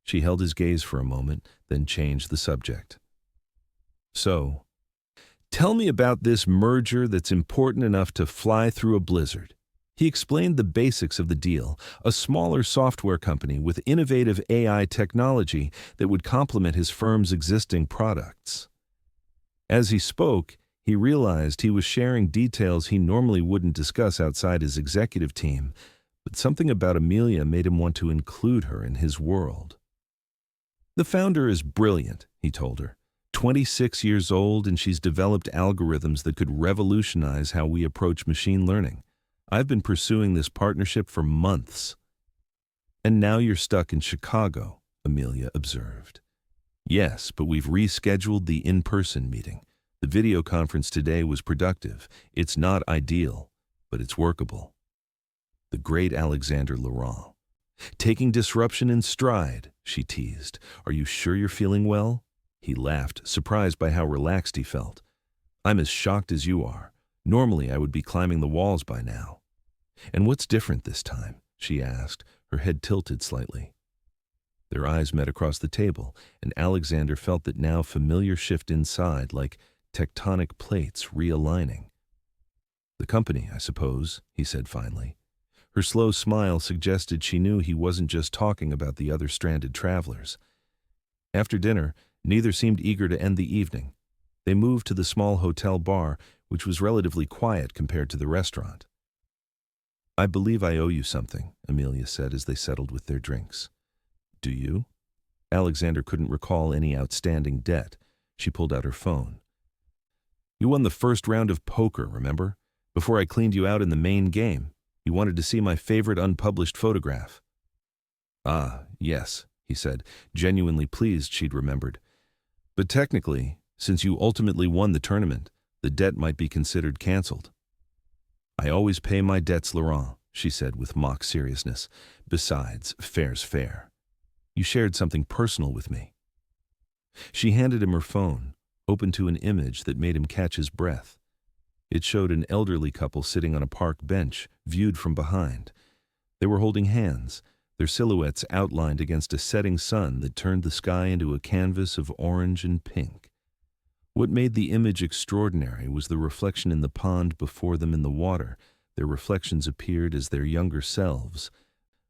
She held his gaze for a moment, then changed the subject. So, tell me about this merger that's important enough to fly through a blizzard. He explained the basics of the deal, a smaller software company with innovative AI technology that would complement his firm's existing products. As he spoke, he realized he was sharing details he normally wouldn't discuss outside his executive team, but something about Amelia made him want to include her in his world. The founder is brilliant, he told her. 26 years old, and she's developed algorithms that could revolutionize how we approach machine learning. I've been pursuing this partnership for months. And now you're stuck in Chicago, Amelia observed. Yes, but we've rescheduled the in-person meeting. The video conference today was productive. It's not ideal, but it's workable. The great Alexander Laurent. Taking disruption in stride, she teased. Are you sure you're feeling well? He laughed, surprised by how relaxed he felt. I'm as shocked as you are. Normally I would be climbing the walls by now. And what's different this time? She asked, her head tilted slightly. Their eyes met across the table, and Alexander felt that now familiar shift inside, like tectonic plates realigning. The company, I suppose, he said finally. Her slow smile suggested she knew he wasn't just talking about the other stranded travelers. After dinner, neither seemed eager to end the evening. They moved to the small hotel bar, which was relatively quiet compared to the restaurant. I believe I owe you something, Amelia said as they settled with their drinks. Do you? Alexander couldn't recall any outstanding debt. She pulled out her phone. You won the first round of poker, remember? Before I cleaned you out in the main game. You wanted to see my favorite unpublished photograph. Ah, yes, he said, genuinely pleased she'd remembered. But technically, since you ultimately won the tournament, the debt might be considered canceled. I always pay my debts, Laurent, she said with mock seriousness. Besides, fair's fair. You shared something personal with me. She handed him her phone, open to an image that made him catch his breath. It showed an elderly couple sitting on a park bench, viewed from behind. They were holding hands, their silhouettes outlined against a setting sun that turned the sky into a canvas of orange and pink. What made the image extraordinary was the reflection in the pond before them in the water. Their reflections appeared as their younger selves,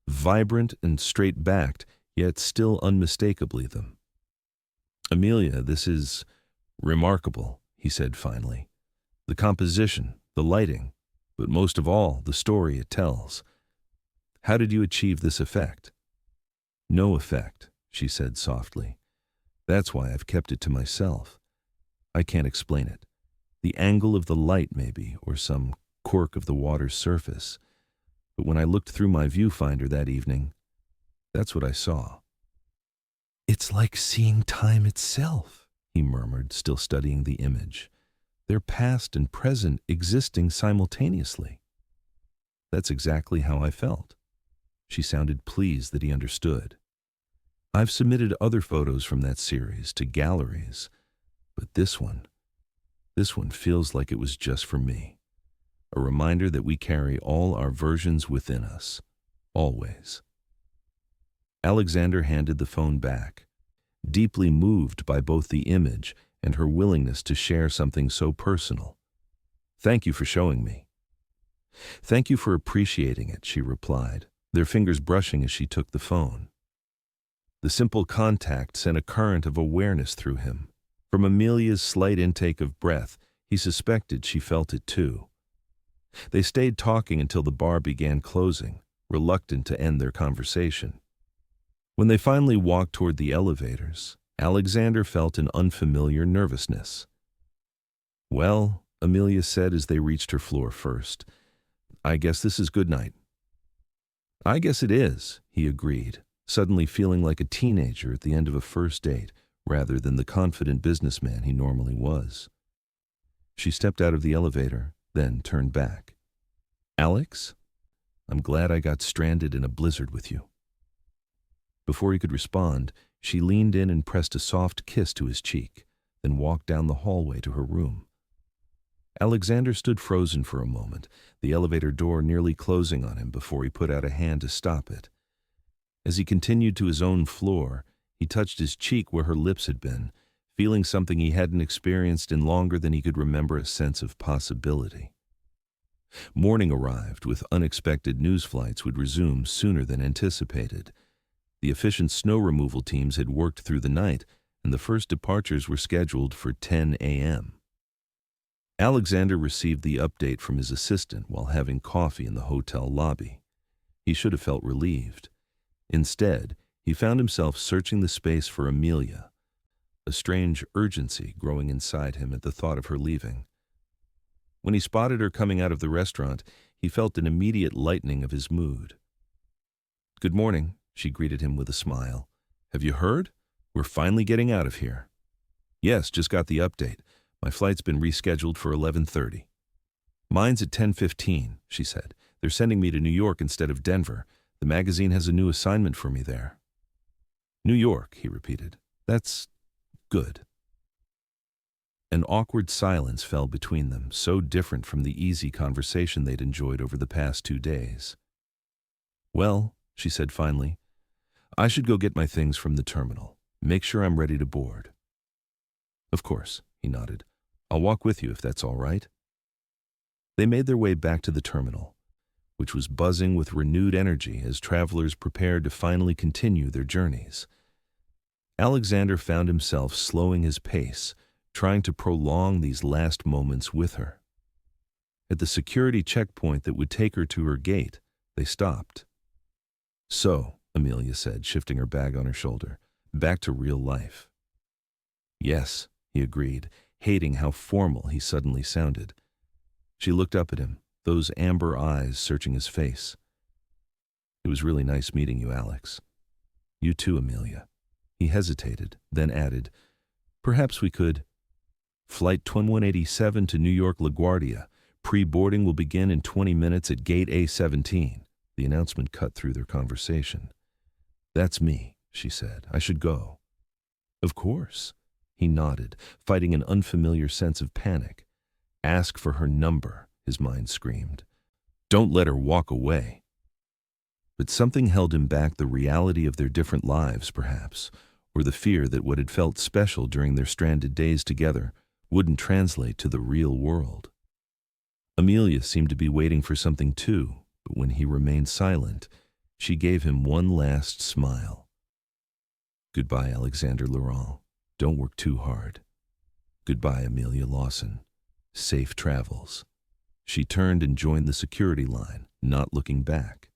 vibrant and straight-backed, yet still unmistakably them. Amelia, this is remarkable, he said finally. The composition, the lighting, but most of all, the story it tells. How did you achieve this effect? No effect, she said softly. That's why I've kept it to myself. I can't explain it. The angle of the light, maybe, or some quirk of the water's surface. But when I looked through my viewfinder that evening, that's what I saw. It's like seeing time itself, he murmured, still studying the image. Their past and present existing simultaneously. That's exactly how I felt. She sounded pleased that he understood. I've submitted other photos from that series to galleries, but this one feels like it was just for me. A reminder that we carry all our versions within us, always. Alexander handed the phone back, deeply moved by both the image and her willingness to share something so personal. Thank you for showing me. Thank you for appreciating it, she replied, their fingers brushing as she took the phone. The simple contact sent a current of awareness through him. From Amelia's slight intake of breath, he suspected she felt it too. They stayed talking until the bar began closing, reluctant to end their conversation. When they finally walked toward the elevators, Alexander felt an unfamiliar nervousness. "Well," Amelia said as they reached her floor first, "I guess this is good night." "I guess it is," he agreed, suddenly feeling like a teenager at the end of a first date rather than the confident businessman he normally was. She stepped out of the elevator, then turned back. "Alex, I'm glad I got stranded in a blizzard with you." Before he could respond, she leaned in and pressed a soft kiss to his cheek, then walked down the hallway to her room. Alexander stood frozen for a moment, the elevator door nearly closing on him before he put out a hand to stop it. As he continued to his own floor, he touched his cheek where her lips had been, feeling something he hadn't experienced in longer than he could remember, a sense of possibility. Morning arrived, with unexpected news flights would resume sooner than anticipated. The efficient snow removal teams had worked through the night, and the first departures were scheduled for 10 a.m. Alexander received the update from his assistant while having coffee in the hotel lobby. He should have felt relieved. Instead, he found himself searching the space for Amelia, a strange urgency growing inside him at the thought of her leaving. When he spotted her coming out of the restaurant, he felt an immediate lightening of his mood. "Good morning," she greeted him with a smile. "Have you heard? We're finally getting out of here." "Yes, just got the update. My flight's been rescheduled for 11:30. "Mine's at 10:15, she said. "They're sending me to New York instead of Denver. The magazine has a new assignment for me there." "New York," he repeated. "That's good." An awkward silence fell between them, so different from the easy conversation they'd enjoyed over the past 2 days. "Well," she said finally, "I should go get my things from the terminal. Make sure I'm ready to board." "Of course," he nodded. "I'll walk with you if that's all right." They made their way back to the terminal, which was buzzing with renewed energy as travelers prepared to finally continue their journeys. Alexander found himself slowing his pace, trying to prolong these last moments with her. At the security checkpoint that would take her to her gate, they stopped. "So," Amelia said, shifting her bag on her shoulder, "back to real life." "Yes," he agreed, hating how formal he suddenly sounded. She looked up at him, those amber eyes searching his face. "It was really nice meeting you, Alex." "You too, Amelia." He hesitated, then added, "Perhaps we could—" "Flight 2187 to New York LaGuardia. Pre-boarding will begin in 20 minutes at gate A17. The announcement cut through their conversation. "That's me," she said. "I should go." "Of course." He nodded, fighting an unfamiliar sense of panic. "Ask for her number," his mind screamed. "Don't let her walk away." But something held him back, the reality of their different lives, perhaps, or the fear that what had felt special during their stranded days together wouldn't translate to the real world. Amelia seemed to be waiting for something too, but when he remained silent, she gave him one last smile. "Goodbye, Alexander Laurent. Don't work too hard. Goodbye, Amelia Lawson. Safe travels." She turned and joined the security line, not looking back.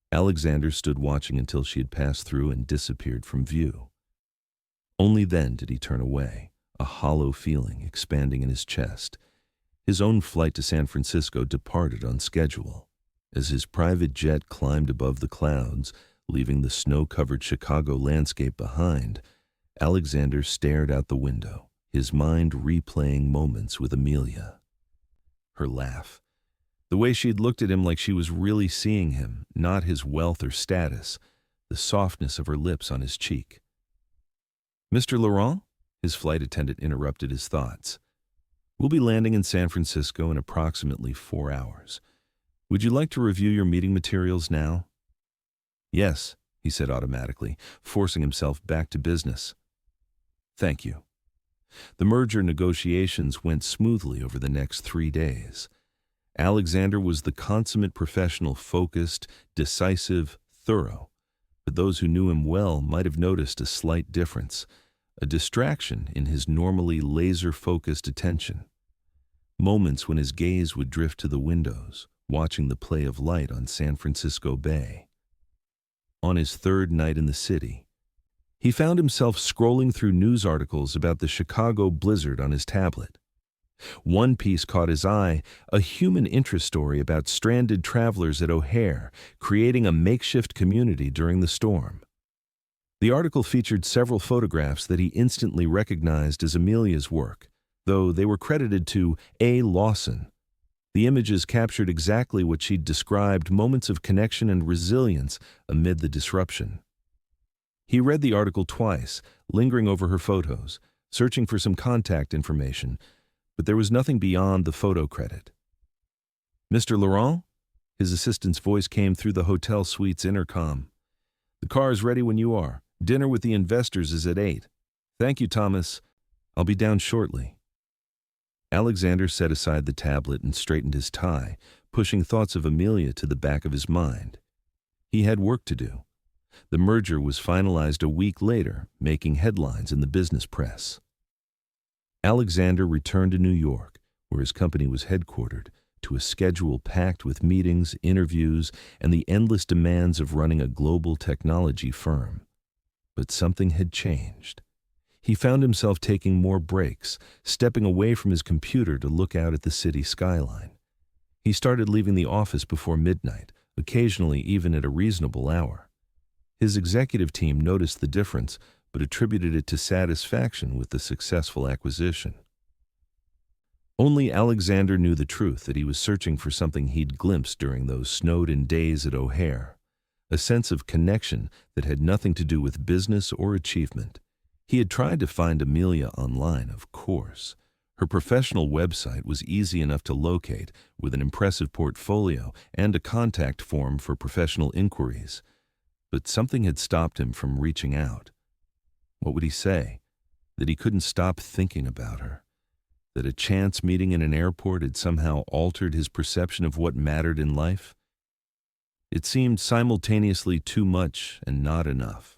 Alexander stood watching until she had passed through and disappeared from view. Only then did he turn away, a hollow feeling expanding in his chest. His own flight to San Francisco departed on schedule. As his private jet climbed above the clouds, leaving the snow-covered Chicago landscape behind, Alexander stared out the window, his mind replaying moments with Amelia. Her laugh. The way she had looked at him like she was really seeing him, not his wealth or status, the softness of her lips on his cheek. "Mr. Laurent?" His flight attendant interrupted his thoughts. "We'll be landing in San Francisco in approximately 4 hours. Would you like to review your meeting materials now?" "Yes," he said automatically, forcing himself back to business. "Thank you." The merger negotiations went smoothly over the next 3 days. Alexander was the consummate professional, focused, decisive, thorough. But those who knew him well might have noticed a slight difference, a distraction in his normally laser-focused attention. Moments when his gaze would drift to the windows, watching the play of light on San Francisco Bay. On his 3rd night in the city, He found himself scrolling through news articles about the Chicago blizzard on his tablet. One piece caught his eye, a human interest story about stranded travelers at O'Hare, creating a makeshift community during the storm. The article featured several photographs that he instantly recognized as Amelia's work, though they were credited to A. Lawson. The images captured exactly what she'd described: moments of connection and resilience amid the disruption. He read the article twice, lingering over her photos, searching for some contact information, but there was nothing beyond the photo credit. "Mr. Laurent?" His assistant's voice came through the hotel suite's intercom. "The car is ready when you are. Dinner with the investors is at 8. "Thank you, Thomas. I'll be down shortly." Alexander set aside the tablet and straightened his tie, pushing thoughts of Amelia to the back of his mind. He had work to do. The merger was finalized a week later, making headlines in the business press. Alexander returned to New York, where his company was headquartered, to a schedule packed with meetings, interviews, and the endless demands of running a global technology firm. But something had changed. He found himself taking more breaks, stepping away from his computer to look out at the city skyline. He started leaving the office before midnight, occasionally even at a reasonable hour. His executive team noticed the difference, but attributed it to satisfaction with the successful acquisition. Only Alexander knew the truth, that he was searching for something he'd glimpsed during those snowed-in days at O'Hare, a sense of connection that had nothing to do with business or achievement. He had tried to find Amelia online, of course. Her professional website was easy enough to locate, with an impressive portfolio and a contact form for professional inquiries. But something had stopped him from reaching out. What would he say? That he couldn't stop thinking about her? That a chance meeting in an airport had somehow altered his perception of what mattered in life? It seemed simultaneously too much and not enough.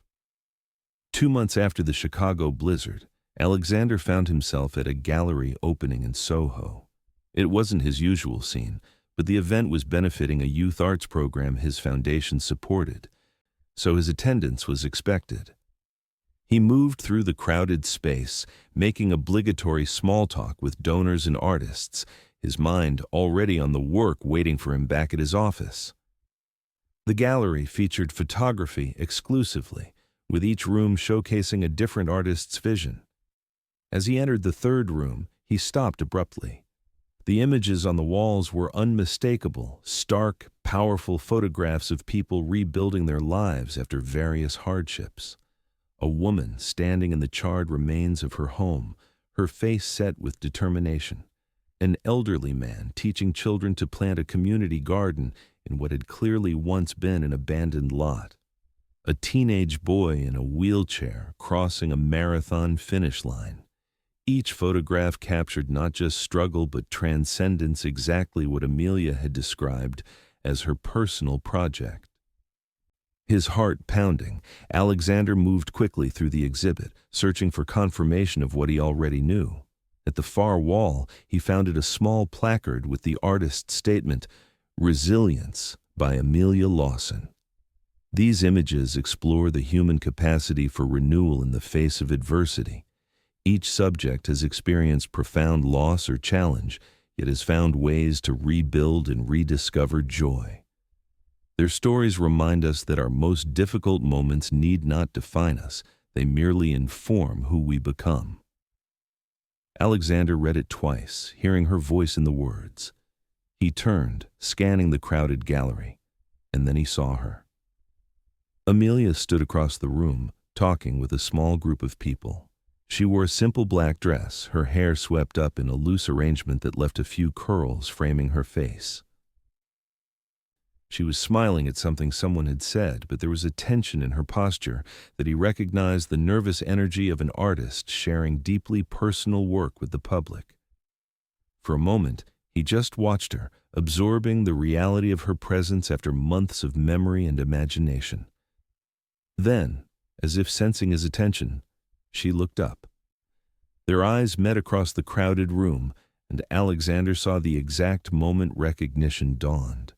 2 months after the Chicago blizzard, Alexander found himself at a gallery opening in Soho. It wasn't his usual scene, but the event was benefiting a youth arts program his foundation supported, so his attendance was expected. He moved through the crowded space, making obligatory small talk with donors and artists, his mind already on the work waiting for him back at his office. The gallery featured photography exclusively, with each room showcasing a different artist's vision. As he entered the third room, he stopped abruptly. The images on the walls were unmistakable, stark, powerful photographs of people rebuilding their lives after various hardships. A woman standing in the charred remains of her home, her face set with determination. An elderly man teaching children to plant a community garden in what had clearly once been an abandoned lot. A teenage boy in a wheelchair crossing a marathon finish line. Each photograph captured not just struggle but transcendence, exactly what Amelia had described as her personal project. His heart pounding, Alexander moved quickly through the exhibit, searching for confirmation of what he already knew. At the far wall, he found a small placard with the artist's statement, "Resilience" by Amelia Lawson. These images explore the human capacity for renewal in the face of adversity. Each subject has experienced profound loss or challenge, yet has found ways to rebuild and rediscover joy. Their stories remind us that our most difficult moments need not define us, they merely inform who we become. Alexander read it twice, hearing her voice in the words. He turned, scanning the crowded gallery, and then he saw her. Amelia stood across the room, talking with a small group of people. She wore a simple black dress, her hair swept up in a loose arrangement that left a few curls framing her face. She was smiling at something someone had said, but there was a tension in her posture that he recognized, the nervous energy of an artist sharing deeply personal work with the public. For a moment, he just watched her, absorbing the reality of her presence after months of memory and imagination. Then, as if sensing his attention, she looked up. Their eyes met across the crowded room, and Alexander saw the exact moment recognition dawned.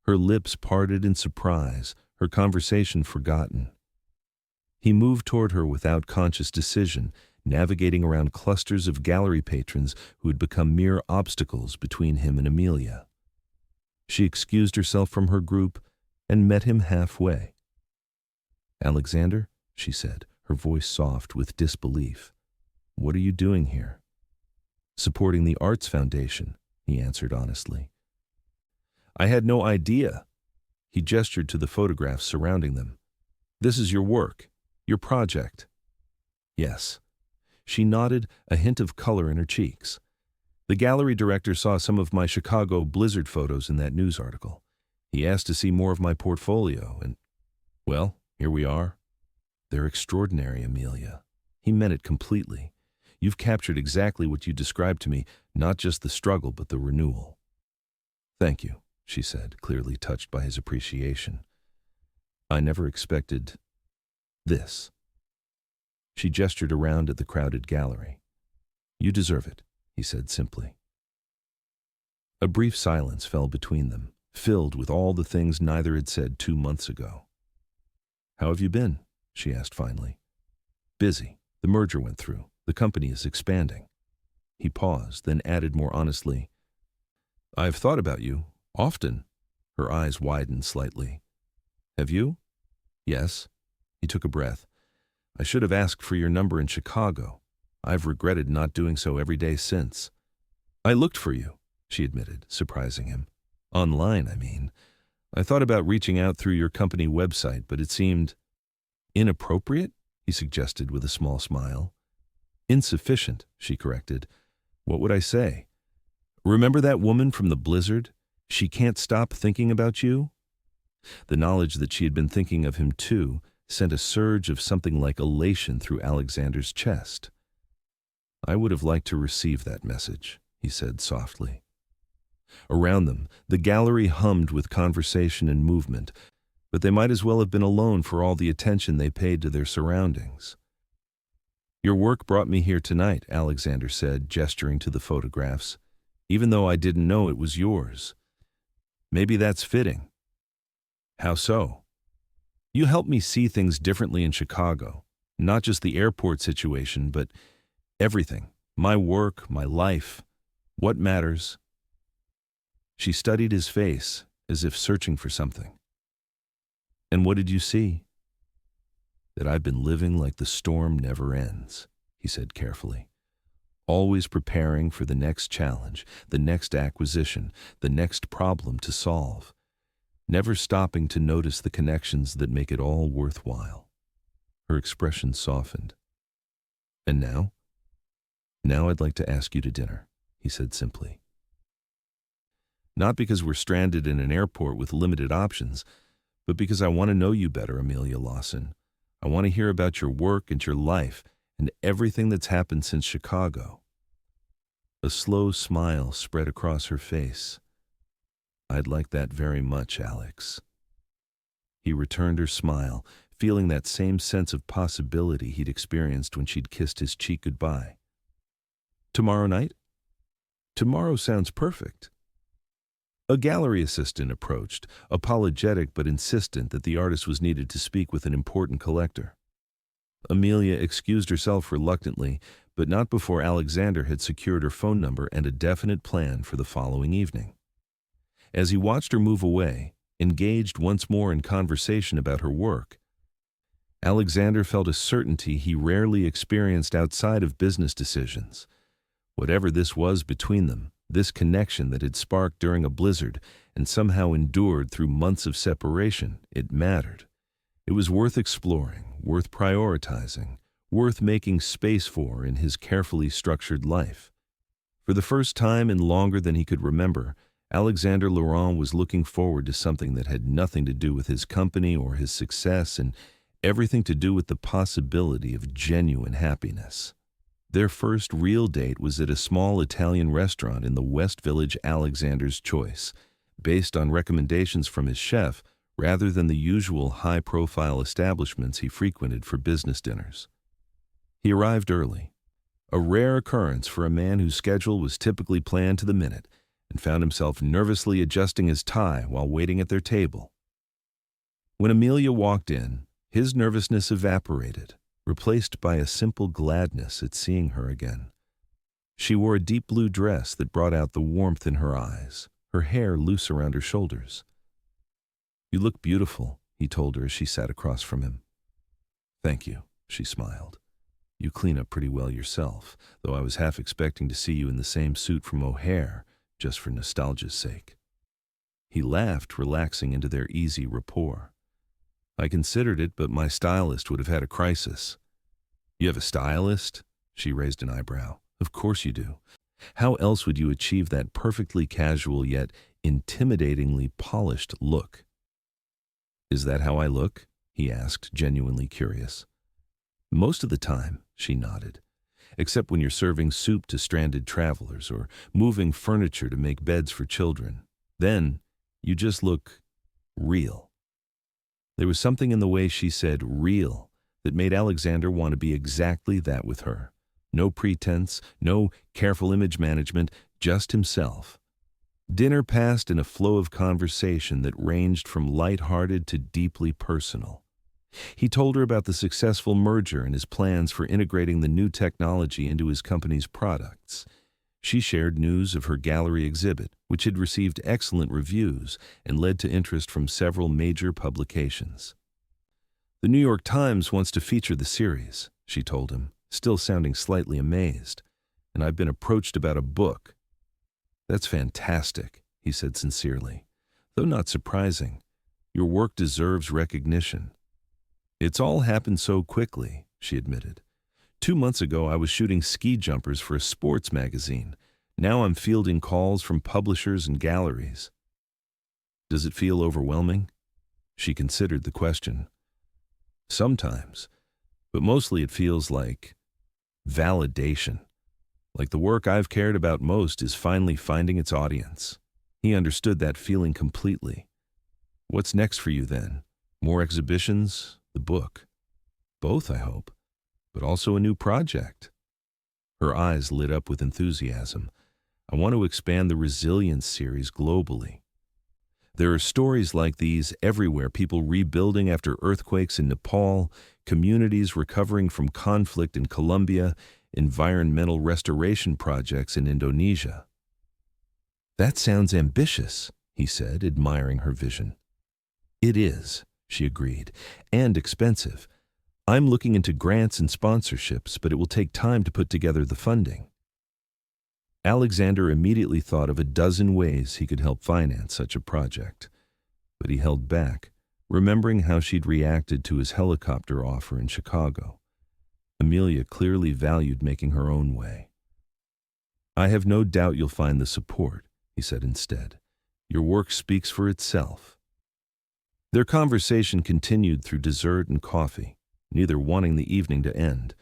Her lips parted in surprise, her conversation forgotten. He moved toward her without conscious decision, navigating around clusters of gallery patrons who had become mere obstacles between him and Amelia. She excused herself from her group and met him halfway. "Alexander," she said, her voice soft with disbelief, "what are you doing here?" "Supporting the Arts Foundation," he answered honestly. "I had no idea." He gestured to the photographs surrounding them. "This is your work, your project." "Yes." She nodded, a hint of color in her cheeks. "The gallery director saw some of my Chicago blizzard photos in that news article. He asked to see more of my portfolio, and, well, here we are." "They're extraordinary, Amelia." He meant it completely. "You've captured exactly what you described to me, not just the struggle, but the renewal." "Thank you," she said, clearly touched by his appreciation. "I never expected this." She gestured around at the crowded gallery. "You deserve it," he said simply. A brief silence fell between them, filled with all the things neither had said 2 months ago. "How have you been?" she asked finally. "Busy. The merger went through. The company is expanding." He paused, then added more honestly, "I've thought about you, often." Her eyes widened slightly. "Have you?" "Yes." He took a breath. "I should have asked for your number in Chicago. I've regretted not doing so every day since." "I looked for you," she admitted, surprising him. "Online, I mean. I thought about reaching out through your company website, but it seemed inappropriate," he suggested with a small smile. "Insufficient," she corrected. "What would I say? Remember that woman from the blizzard? She can't stop thinking about you?" The knowledge that she had been thinking of him too sent a surge of something like elation through Alexander's chest. "I would have liked to receive that message," he said softly. Around them, the gallery hummed with conversation and movement, but they might as well have been alone for all the attention they paid to their surroundings. "Your work brought me here tonight," Alexander said, gesturing to the photographs, "even though I didn't know it was yours. Maybe that's fitting." "How so?" "You helped me see things differently in Chicago, not just the airport situation, but everything, my work, my life, what matters." She studied his face, as if searching for something. "And what did you see?" "That I've been living like the storm never ends," he said carefully. "Always preparing for the next challenge, the next acquisition, the next problem to solve. Never stopping to notice the connections that make it all worthwhile." Her expression softened. "And now?" "Now I'd like to ask you to dinner," he said simply. "Not because we're stranded in an airport with limited options, but because I want to know you better, Amelia Lawson. I want to hear about your work and your life and everything that's happened since Chicago." A slow smile spread across her face. "I'd like that very much, Alex." He returned her smile, feeling that same sense of possibility he'd experienced when she'd kissed his cheek goodbye. "Tomorrow night?" "Tomorrow sounds perfect." A gallery assistant approached, apologetic but insistent that the artist was needed to speak with an important collector. Amelia excused herself reluctantly, but not before Alexander had secured her phone number and a definite plan for the following evening. As he watched her move away, engaged once more in conversation about her work, Alexander felt a certainty he rarely experienced outside of business decisions. Whatever this was between them, this connection that had sparked during a blizzard and somehow endured through months of separation, it mattered. It was worth exploring, worth prioritizing, worth making space for in his carefully structured life. For the first time in longer than he could remember, Alexander Laurent was looking forward to something that had nothing to do with his company or his success and everything to do with the possibility of genuine happiness. Their first real date was at a small Italian restaurant in the West Village, Alexander's choice, based on recommendations from his chef rather than the usual high-profile establishments he frequented for business dinners. He arrived early, a rare occurrence for a man whose schedule was typically planned to the minute, and found himself nervously adjusting his tie while waiting at their table. When Amelia walked in, His nervousness evaporated, replaced by a simple gladness at seeing her again. She wore a deep blue dress that brought out the warmth in her eyes, her hair loose around her shoulders. "You look beautiful," he told her as she sat across from him. "Thank you," she smiled. "You clean up pretty well yourself, though I was half expecting to see you in the same suit from O'Hare, just for nostalgia's sake." He laughed, relaxing into their easy rapport. "I considered it, but my stylist would have had a crisis." "You have a stylist?" She raised an eyebrow. "Of course you do. How else would you achieve that perfectly casual yet intimidatingly polished look?" "Is that how I look?" he asked, genuinely curious. "Most of the time," she nodded, "except when you're serving soup to stranded travelers or moving furniture to make beds for children. Then you just look real." There was something in the way she said real that made Alexander want to be exactly that with her. No pretense, no careful image management, just himself. Dinner passed in a flow of conversation that ranged from light-hearted to deeply personal. He told her about the successful merger and his plans for integrating the new technology into his company's products. She shared news of her gallery exhibit, which had received excellent reviews and led to interest from several major publications. "The New York Times wants to feature the series," she told him, still sounding slightly amazed, "and I've been approached about a book." "That's fantastic," he said sincerely, "though not surprising. Your work deserves recognition." "It's all happened so quickly," she admitted. 2 months ago I was shooting ski jumpers for a sports magazine. Now I'm fielding calls from publishers and galleries." "Does it feel overwhelming?" She considered the question. "Sometimes, but mostly it feels like validation. Like the work I've cared about most is finally finding its audience." He understood that feeling completely. "What's next for you then? More exhibitions? The book?" "Both, I hope, but also a new project." Her eyes lit up with enthusiasm. "I want to expand the Resilience series globally. There are stories like these everywhere, people rebuilding after earthquakes in Nepal, communities recovering from conflict in Colombia, environmental restoration projects in Indonesia." "That sounds ambitious," he said, admiring her vision. "It is," she agreed, "and expensive. I'm looking into grants and sponsorships, but it will take time to put together the funding." Alexander immediately thought of a dozen ways he could help finance such a project, but he held back, remembering how she'd reacted to his helicopter offer in Chicago. Amelia clearly valued making her own way. "I have no doubt you'll find the support," he said instead. "Your work speaks for itself." Their conversation continued through dessert and coffee, neither wanting the evening to end.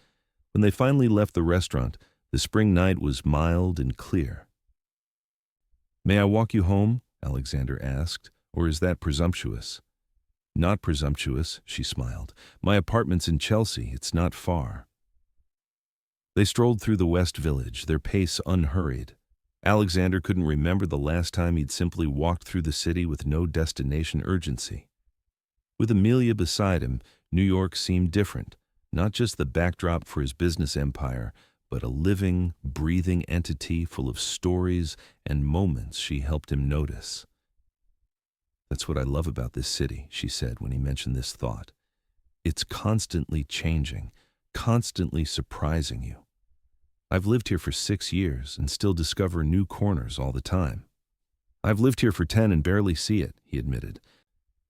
When they finally left the restaurant, the spring night was mild and clear. "May I walk you home?" Alexander asked, "or is that presumptuous?" "Not presumptuous," she smiled. "My apartment's in Chelsea. It's not far." They strolled through the West Village, their pace unhurried. Alexander couldn't remember the last time he'd simply walked through the city with no destination urgency. With Amelia beside him, New York seemed different, not just the backdrop for his business empire, but a living, breathing entity full of stories and moments she helped him notice. "That's what I love about this city," she said when he mentioned this thought. "It's constantly changing, constantly surprising you. I've lived here for 6 years and still discover new corners all the time." "I've lived here for 10 and barely see it," he admitted.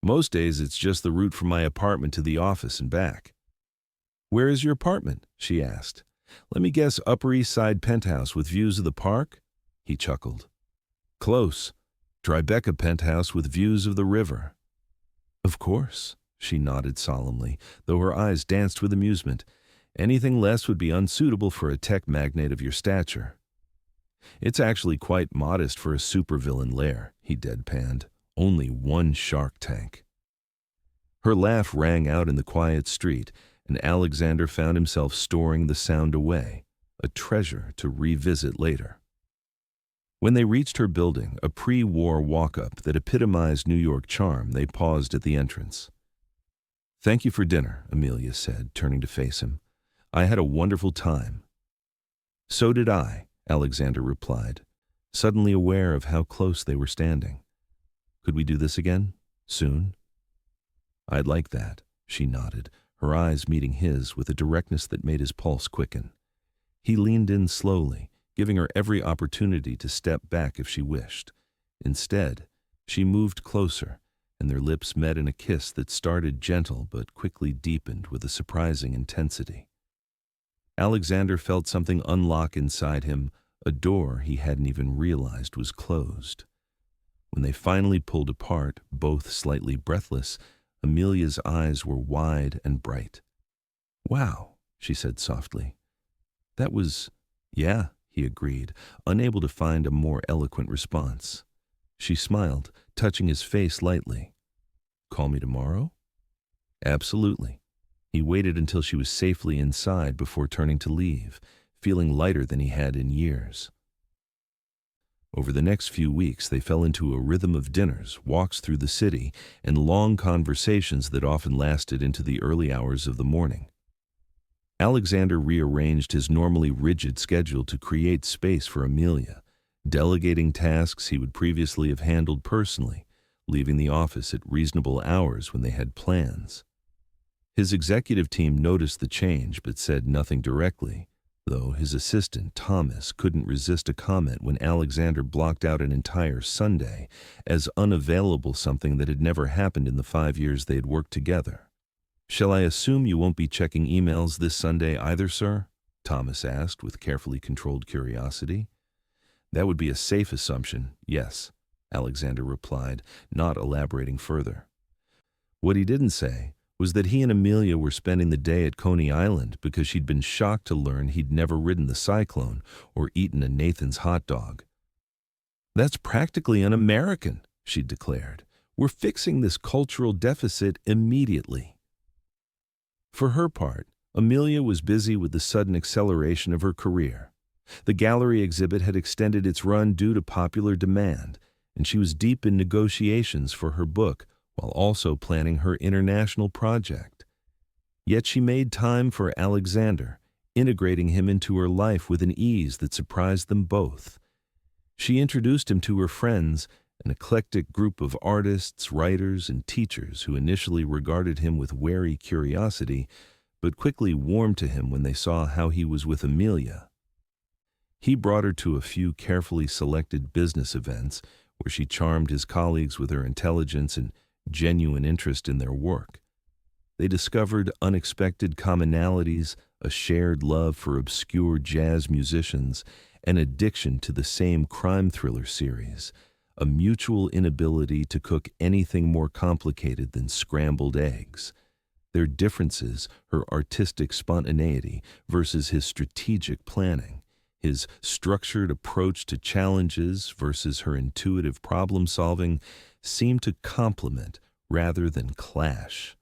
"Most days it's just the route from my apartment to the office and back." "Where is your apartment?" she asked. "Let me guess, Upper East Side penthouse with views of the park?" He chuckled. "Close. Tribeca penthouse with views of the river." "Of course," she nodded solemnly, though her eyes danced with amusement. "Anything less would be unsuitable for a tech magnate of your stature." "It's actually quite modest for a supervillain lair," he deadpanned. "Only one shark tank." Her laugh rang out in the quiet street, and Alexander found himself storing the sound away, a treasure to revisit later. When they reached her building, a pre-war walk-up that epitomized New York charm, they paused at the entrance. Thank you for dinner, Amelia said, turning to face him. I had a wonderful time. So did I, Alexander replied, suddenly aware of how close they were standing. Could we do this again? Soon? I'd like that, she nodded, her eyes meeting his with a directness that made his pulse quicken. He leaned in slowly, giving her every opportunity to step back if she wished. Instead, she moved closer, and their lips met in a kiss that started gentle but quickly deepened with a surprising intensity. Alexander felt something unlock inside him, a door he hadn't even realized was closed. When they finally pulled apart, both slightly breathless, Amelia's eyes were wide and bright. Wow, she said softly. That was, yeah, he agreed, unable to find a more eloquent response. She smiled, touching his face lightly. Call me tomorrow? Absolutely. He waited until she was safely inside before turning to leave, feeling lighter than he had in years. Over the next few weeks, they fell into a rhythm of dinners, walks through the city, and long conversations that often lasted into the early hours of the morning. Alexander rearranged his normally rigid schedule to create space for Amelia, delegating tasks he would previously have handled personally, leaving the office at reasonable hours when they had plans. His executive team noticed the change but said nothing directly, though his assistant, Thomas, couldn't resist a comment when Alexander blocked out an entire Sunday as unavailable, something that had never happened in the 5 years they had worked together. Shall I assume you won't be checking emails this Sunday either, sir? Thomas asked with carefully controlled curiosity. That would be a safe assumption, yes, Alexander replied, not elaborating further. What he didn't say was that he and Amelia were spending the day at Coney Island because she'd been shocked to learn he'd never ridden the Cyclone or eaten a Nathan's hot dog. That's practically un-American, she declared. We're fixing this cultural deficit immediately. For her part, Amelia was busy with the sudden acceleration of her career. The gallery exhibit had extended its run due to popular demand, and she was deep in negotiations for her book while also planning her international project. Yet she made time for Alexander, integrating him into her life with an ease that surprised them both. She introduced him to her friends, an eclectic group of artists, writers, and teachers who initially regarded him with wary curiosity, but quickly warmed to him when they saw how he was with Amelia. He brought her to a few carefully selected business events where she charmed his colleagues with her intelligence and genuine interest in their work. They discovered unexpected commonalities, a shared love for obscure jazz musicians, an addiction to the same crime thriller series, a mutual inability to cook anything more complicated than scrambled eggs. Their differences, her artistic spontaneity versus his strategic planning, his structured approach to challenges versus her intuitive problem-solving, seemed to complement rather than clash.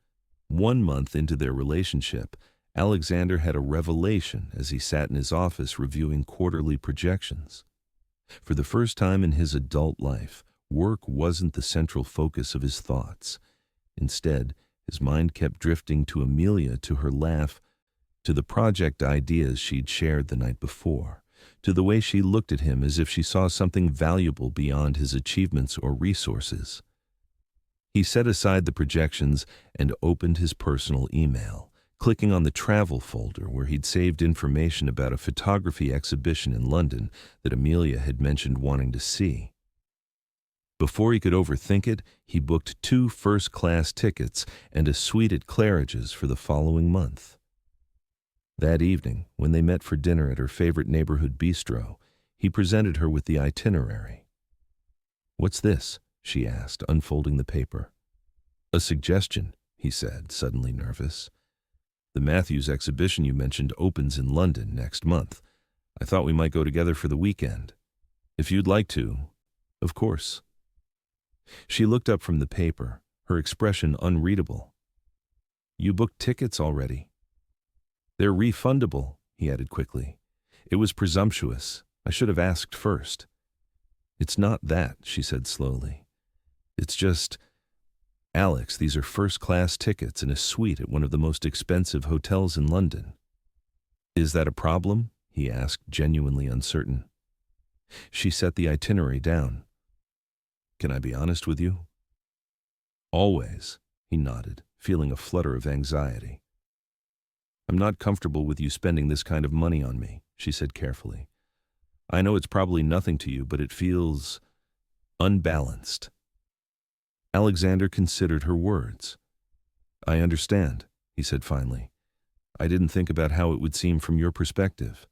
1 month into their relationship, Alexander had a revelation as he sat in his office reviewing quarterly projections. For the first time in his adult life, work wasn't the central focus of his thoughts. Instead, his mind kept drifting to Amelia, to her laugh, to the project ideas she'd shared the night before, to the way she looked at him as if she saw something valuable beyond his achievements or resources. He set aside the projections and opened his personal email, clicking on the travel folder where he'd saved information about a photography exhibition in London that Amelia had mentioned wanting to see. Before he could overthink it, he booked 2 first-class tickets and a suite at Claridge's for the following month. That evening, when they met for dinner at her favorite neighborhood bistro, he presented her with the itinerary. "What's this?" she asked, unfolding the paper. "A suggestion," he said, suddenly nervous. "The Matthews exhibition you mentioned opens in London next month. I thought we might go together for the weekend. If you'd like to, of course." She looked up from the paper, her expression unreadable. "You booked tickets already?" "They're refundable," he added quickly. "It was presumptuous. I should have asked first." "It's not that," she said slowly. "It's just, Alex, these are first-class tickets and a suite at one of the most expensive hotels in London. Is that a problem? He asked, genuinely uncertain. She set the itinerary down. Can I be honest with you? Always, he nodded, feeling a flutter of anxiety. I'm not comfortable with you spending this kind of money on me, she said carefully. I know it's probably nothing to you, but it feels unbalanced. Alexander considered her words. I understand, he said finally. I didn't think about how it would seem from your perspective.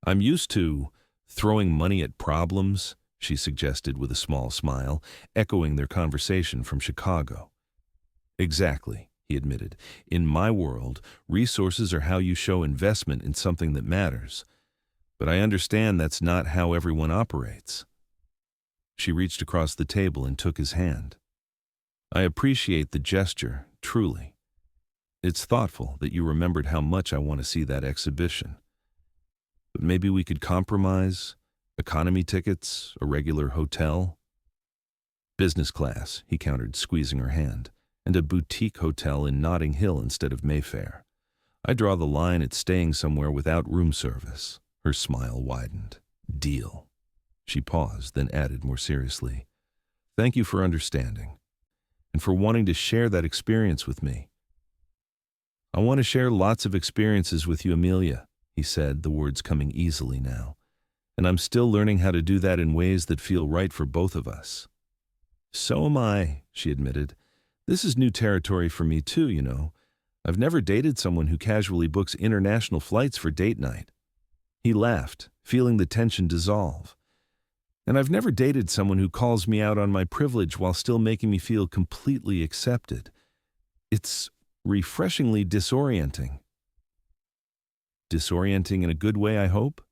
I'm used to throwing money at problems, she suggested with a small smile, echoing their conversation from Chicago. Exactly, he admitted. In my world, resources are how you show investment in something that matters. But I understand that's not how everyone operates. She reached across the table and took his hand. I appreciate the gesture, truly. It's thoughtful that you remembered how much I want to see that exhibition. But maybe we could compromise? Economy tickets, a regular hotel? Business class, he countered, squeezing her hand, and a boutique hotel in Notting Hill instead of Mayfair. I draw the line at staying somewhere without room service. Her smile widened. Deal. She paused, then added more seriously, thank you for understanding, and for wanting to share that experience with me. I want to share lots of experiences with you, Amelia, he said, the words coming easily now. And I'm still learning how to do that in ways that feel right for both of us. So am I, she admitted. This is new territory for me too, you know. I've never dated someone who casually books international flights for date night. He laughed, feeling the tension dissolve. And I've never dated someone who calls me out on my privilege while still making me feel completely accepted. It's refreshingly disorienting. Disorienting in a good way, I hope?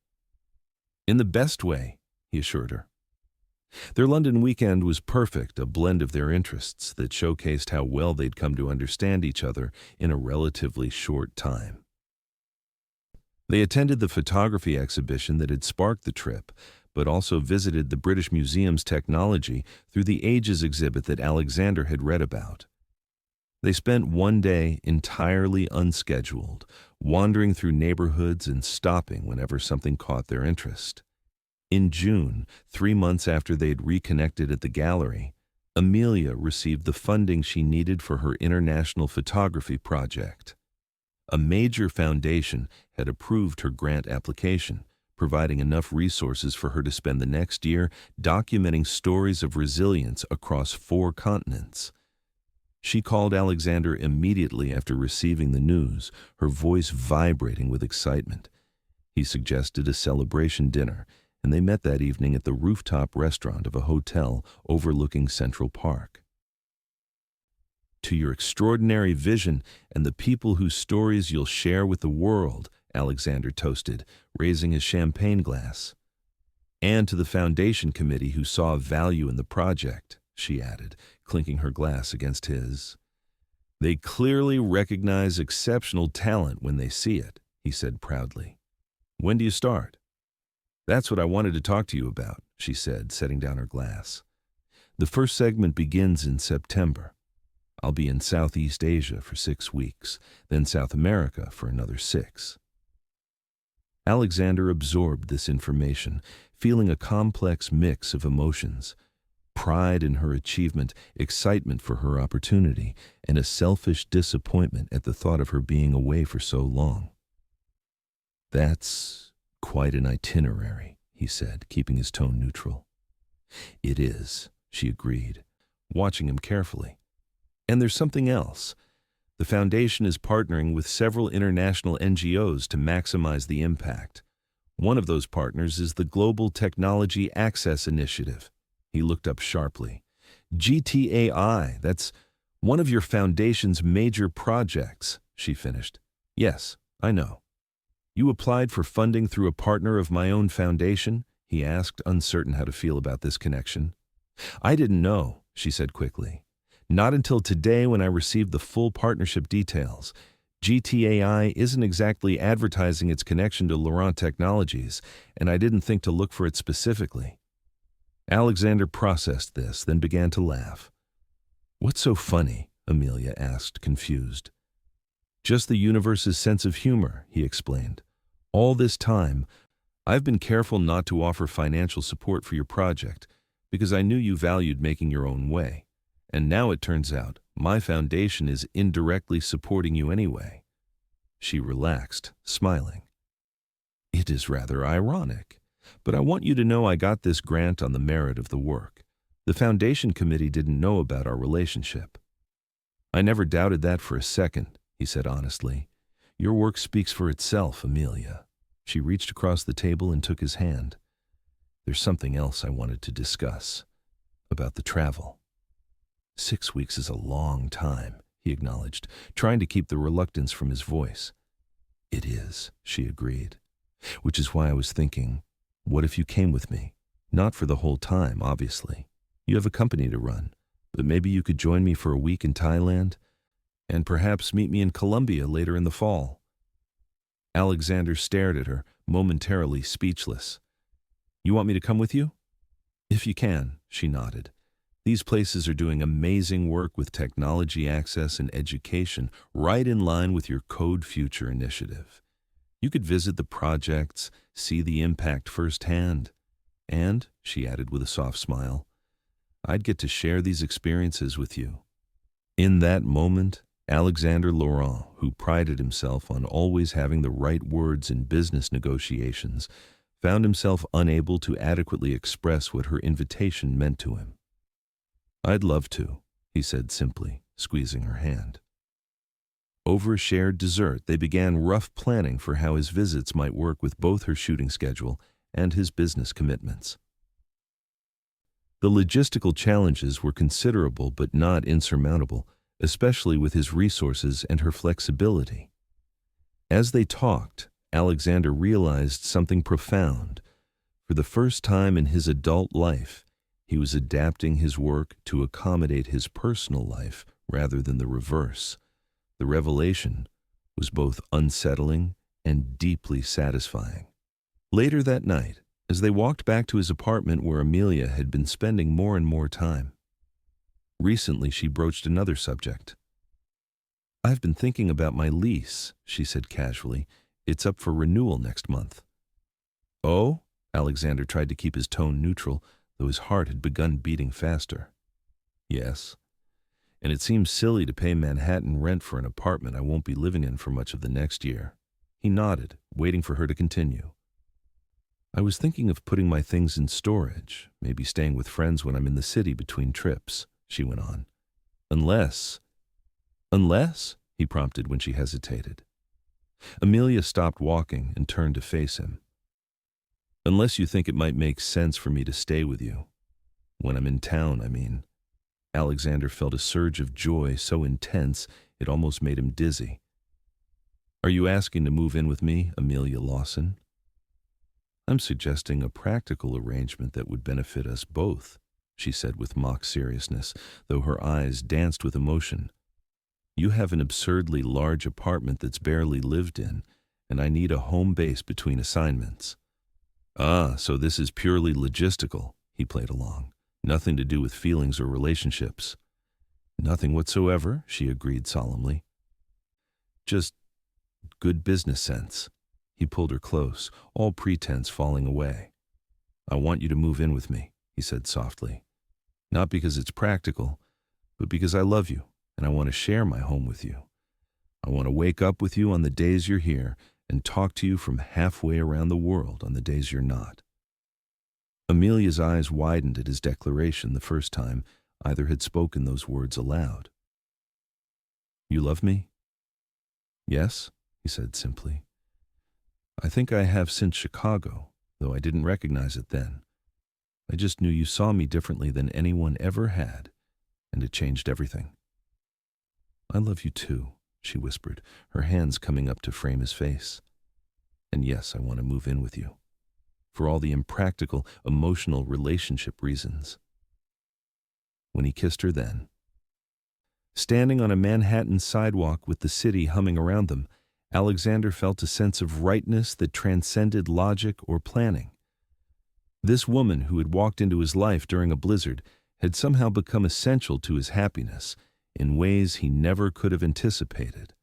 In the best way, he assured her. Their London weekend was perfect, a blend of their interests that showcased how well they'd come to understand each other in a relatively short time. They attended the photography exhibition that had sparked the trip, but also visited the British Museum's technology through the Ages exhibit that Alexander had read about. They spent one day entirely unscheduled, wandering through neighborhoods and stopping whenever something caught their interest. In June, 3 months after they had reconnected at the gallery, Amelia received the funding she needed for her international photography project. A major foundation had approved her grant application, providing enough resources for her to spend the next year documenting stories of resilience across 4 continents. She called Alexander immediately after receiving the news, her voice vibrating with excitement. He suggested a celebration dinner, and they met that evening at the rooftop restaurant of a hotel overlooking Central Park. To your extraordinary vision and the people whose stories you'll share with the world, Alexander toasted, raising his champagne glass. And to the foundation committee who saw value in the project, she added, clinking her glass against his. They clearly recognize exceptional talent when they see it, he said proudly. When do you start? That's what I wanted to talk to you about, she said, setting down her glass. The first segment begins in September. I'll be in Southeast Asia for 6 weeks, then South America for another 6. Alexander absorbed this information, feeling a complex mix of emotions. Pride in her achievement, excitement for her opportunity, and a selfish disappointment at the thought of her being away for so long. That's quite an itinerary, he said, keeping his tone neutral. It is, she agreed, watching him carefully. And there's something else. The foundation is partnering with several international NGOs to maximize the impact. One of those partners is the Global Technology Access Initiative. He looked up sharply. GTAI, that's one of your foundation's major projects, she finished. Yes, I know. You applied for funding through a partner of my own foundation? He asked, uncertain how to feel about this connection. I didn't know, she said quickly. Not until today when I received the full partnership details. GTAI isn't exactly advertising its connection to Laurent Technologies, and I didn't think to look for it specifically. Alexander processed this, then began to laugh. What's so funny? Amelia asked, confused. Just the universe's sense of humor, he explained. All this time, I've been careful not to offer financial support for your project because I knew you valued making your own way. And now it turns out my foundation is indirectly supporting you anyway. She relaxed, smiling. It is rather ironic, but I want you to know I got this grant on the merit of the work. The foundation committee didn't know about our relationship. I never doubted that for a second, he said honestly. Your work speaks for itself, Amelia. She reached across the table and took his hand. There's something else I wanted to discuss. About the travel. 6 weeks is a long time, he acknowledged, trying to keep the reluctance from his voice. It is, she agreed. Which is why I was thinking, what if you came with me? Not for the whole time, obviously. You have a company to run, but maybe you could join me for a week in Thailand, and perhaps meet me in Colombia later in the fall. Alexander stared at her, momentarily speechless. You want me to come with you? If you can, she nodded. These places are doing amazing work with technology access and education, right in line with your Code Future initiative. You could visit the projects, see the impact firsthand. And, she added with a soft smile, I'd get to share these experiences with you. In that moment, Alexander Laurent, who prided himself on always having the right words in business negotiations, found himself unable to adequately express what her invitation meant to him. I'd love to, he said simply, squeezing her hand. Over a shared dessert, they began rough planning for how his visits might work with both her shooting schedule and his business commitments. The logistical challenges were considerable but not insurmountable, especially with his resources and her flexibility. As they talked, Alexander realized something profound. For the first time in his adult life, he was adapting his work to accommodate his personal life rather than the reverse. The revelation was both unsettling and deeply satisfying. Later that night, as they walked back to his apartment where Amelia had been spending more and more time, recently she broached another subject. I've been thinking about my lease, she said casually. It's up for renewal next month. Oh? Alexander tried to keep his tone neutral, though his heart had begun beating faster. Yes. And it seems silly to pay Manhattan rent for an apartment I won't be living in for much of the next year. He nodded, waiting for her to continue. I was thinking of putting my things in storage, maybe staying with friends when I'm in the city between trips, she went on. Unless, he prompted when she hesitated. Amelia stopped walking and turned to face him. Unless you think it might make sense for me to stay with you. When I'm in town, I mean. Alexander felt a surge of joy so intense it almost made him dizzy. Are you asking to move in with me, Amelia Lawson? I'm suggesting a practical arrangement that would benefit us both, she said with mock seriousness, though her eyes danced with emotion. You have an absurdly large apartment that's barely lived in, and I need a home base between assignments. Ah, so this is purely logistical, he played along. Nothing to do with feelings or relationships. Nothing whatsoever, she agreed solemnly. Just good business sense. He pulled her close, all pretense falling away. I want you to move in with me, he said softly. Not because it's practical, but because I love you, and I want to share my home with you. I want to wake up with you on the days you're here and talk to you from halfway around the world on the days you're not. Amelia's eyes widened at his declaration the first time either had spoken those words aloud. You love me? Yes, he said simply. I think I have since Chicago, though I didn't recognize it then. I just knew you saw me differently than anyone ever had, and it changed everything. I love you too, she whispered, her hands coming up to frame his face. And yes, I want to move in with you. For all the impractical, emotional relationship reasons. When he kissed her then. Standing on a Manhattan sidewalk with the city humming around them, Alexander felt a sense of rightness that transcended logic or planning. This woman who had walked into his life during a blizzard had somehow become essential to his happiness in ways he never could have anticipated.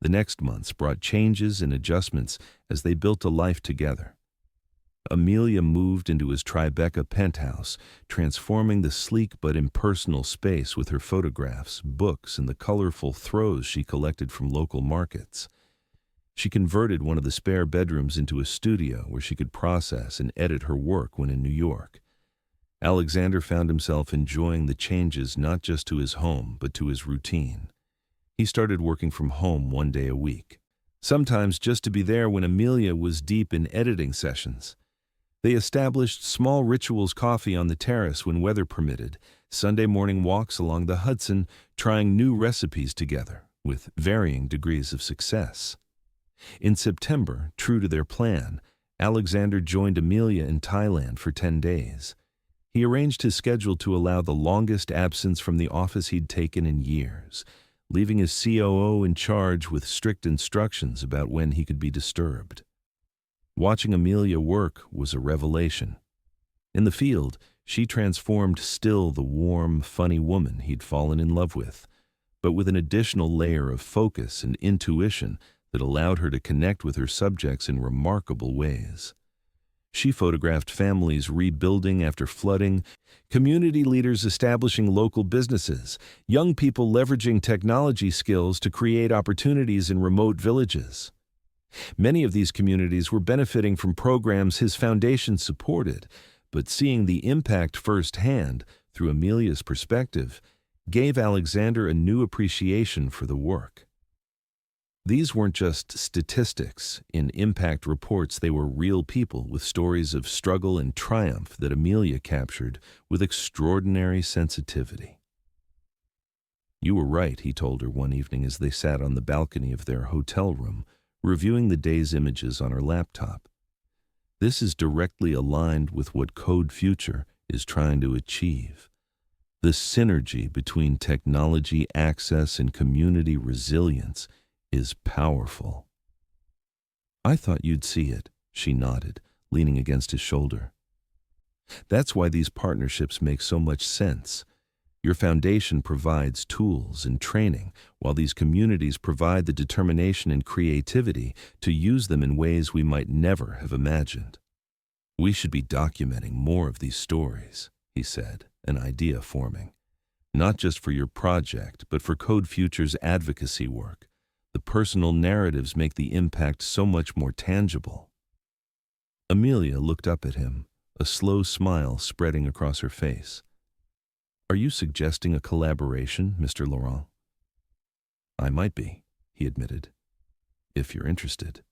The next months brought changes and adjustments as they built a life together. Amelia moved into his Tribeca penthouse, transforming the sleek but impersonal space with her photographs, books, and the colorful throws she collected from local markets. She converted one of the spare bedrooms into a studio where she could process and edit her work when in New York. Alexander found himself enjoying the changes not just to his home, but to his routine. He started working from home 1 day a week, sometimes just to be there when Amelia was deep in editing sessions. They established small rituals: coffee on the terrace when weather permitted, Sunday morning walks along the Hudson, trying new recipes together, with varying degrees of success. In September, true to their plan, Alexander joined Amelia in Thailand for 10 days. He arranged his schedule to allow the longest absence from the office he'd taken in years, leaving his COO in charge with strict instructions about when he could be disturbed. Watching Amelia work was a revelation. In the field, she transformed still the warm, funny woman he'd fallen in love with, but with an additional layer of focus and intuition that allowed her to connect with her subjects in remarkable ways. She photographed families rebuilding after flooding, community leaders establishing local businesses, young people leveraging technology skills to create opportunities in remote villages. Many of these communities were benefiting from programs his foundation supported, but seeing the impact firsthand through Amelia's perspective gave Alexander a new appreciation for the work. These weren't just statistics in impact reports, they were real people with stories of struggle and triumph that Amelia captured with extraordinary sensitivity. "You were right," he told her one evening as they sat on the balcony of their hotel room, reviewing the day's images on her laptop. "This is directly aligned with what Code Future is trying to achieve. The synergy between technology access and community resilience is powerful." "I thought you'd see it," she nodded, leaning against his shoulder. "That's why these partnerships make so much sense. Your foundation provides tools and training, while these communities provide the determination and creativity to use them in ways we might never have imagined. We should be documenting more of these stories," he said, an idea forming. "Not just for your project, but for Code Future's advocacy work. The personal narratives make the impact so much more tangible." Amelia looked up at him, a slow smile spreading across her face. "Are you suggesting a collaboration, Mr. Laurent?" "I might be," he admitted, "if you're interested.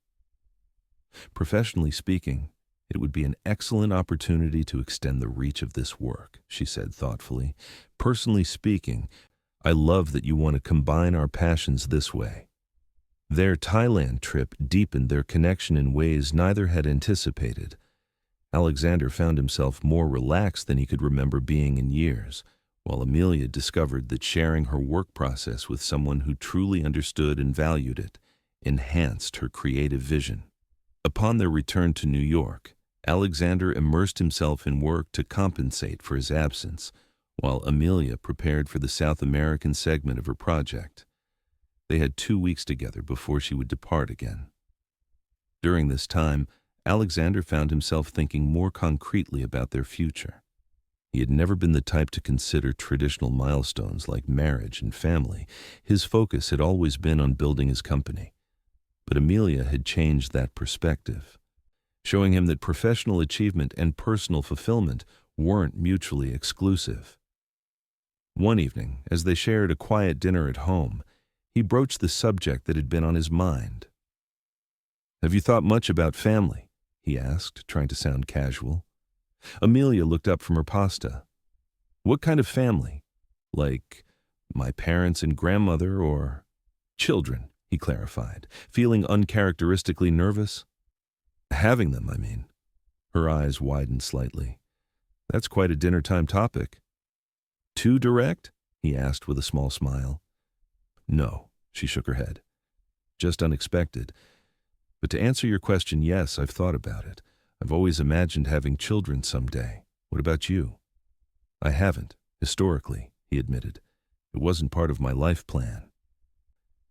Professionally speaking, it would be an excellent opportunity to extend the reach of this work," she said thoughtfully. "Personally speaking, I love that you want to combine our passions this way." Their Thailand trip deepened their connection in ways neither had anticipated. Alexander found himself more relaxed than he could remember being in years, while Amelia discovered that sharing her work process with someone who truly understood and valued it enhanced her creative vision. Upon their return to New York, Alexander immersed himself in work to compensate for his absence, while Amelia prepared for the South American segment of her project. They had 2 weeks together before she would depart again. During this time, Alexander found himself thinking more concretely about their future. He had never been the type to consider traditional milestones like marriage and family. His focus had always been on building his company. But Amelia had changed that perspective, showing him that professional achievement and personal fulfillment weren't mutually exclusive. One evening, as they shared a quiet dinner at home, he broached the subject that had been on his mind. "Have you thought much about family?" he asked, trying to sound casual. Amelia looked up from her pasta. "What kind of family? Like my parents and grandmother, or children?" he clarified, feeling uncharacteristically nervous. "Having them, I mean." Her eyes widened slightly. "That's quite a dinner-time topic." "Too direct?" he asked with a small smile. "No," she shook her head. "Just unexpected. But to answer your question, yes, I've thought about it. I've always imagined having children someday. What about you?" I haven't, historically, he admitted. It wasn't part of my life plan.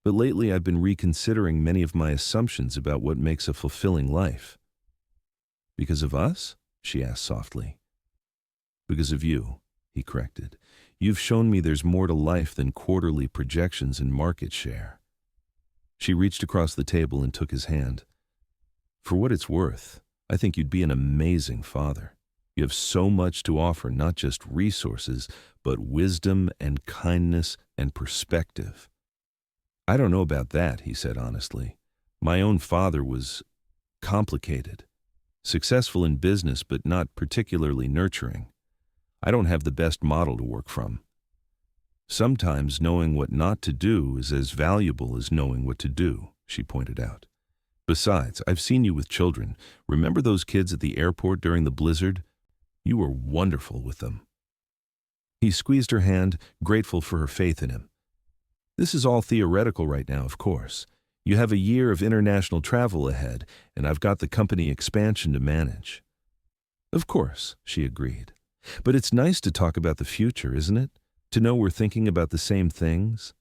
But lately I've been reconsidering many of my assumptions about what makes a fulfilling life. Because of us? She asked softly. Because of you, he corrected. You've shown me there's more to life than quarterly projections and market share. She reached across the table and took his hand. For what it's worth, I think you'd be an amazing father. You have so much to offer, not just resources, but wisdom and kindness and perspective. I don't know about that, he said honestly. My own father was complicated, successful in business, but not particularly nurturing. I don't have the best model to work from. Sometimes knowing what not to do is as valuable as knowing what to do, she pointed out. Besides, I've seen you with children. Remember those kids at the airport during the blizzard? You were wonderful with them. He squeezed her hand, grateful for her faith in him. This is all theoretical right now, of course. You have a year of international travel ahead, and I've got the company expansion to manage. Of course, she agreed. But it's nice to talk about the future, isn't it? To know we're thinking about the same things?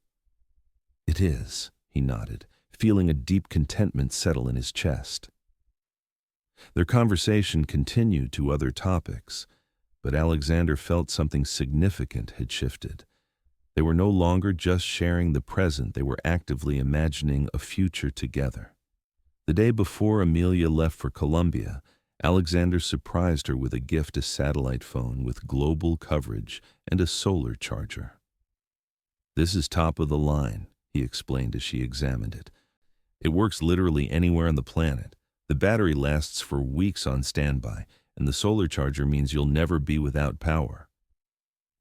It is, he nodded, feeling a deep contentment settle in his chest. Their conversation continued to other topics, but Alexander felt something significant had shifted. They were no longer just sharing the present, they were actively imagining a future together. The day before Amelia left for Colombia, Alexander surprised her with a gift, a satellite phone with global coverage and a solar charger. This is top of the line, he explained as she examined it. It works literally anywhere on the planet. The battery lasts for weeks on standby, and the solar charger means you'll never be without power.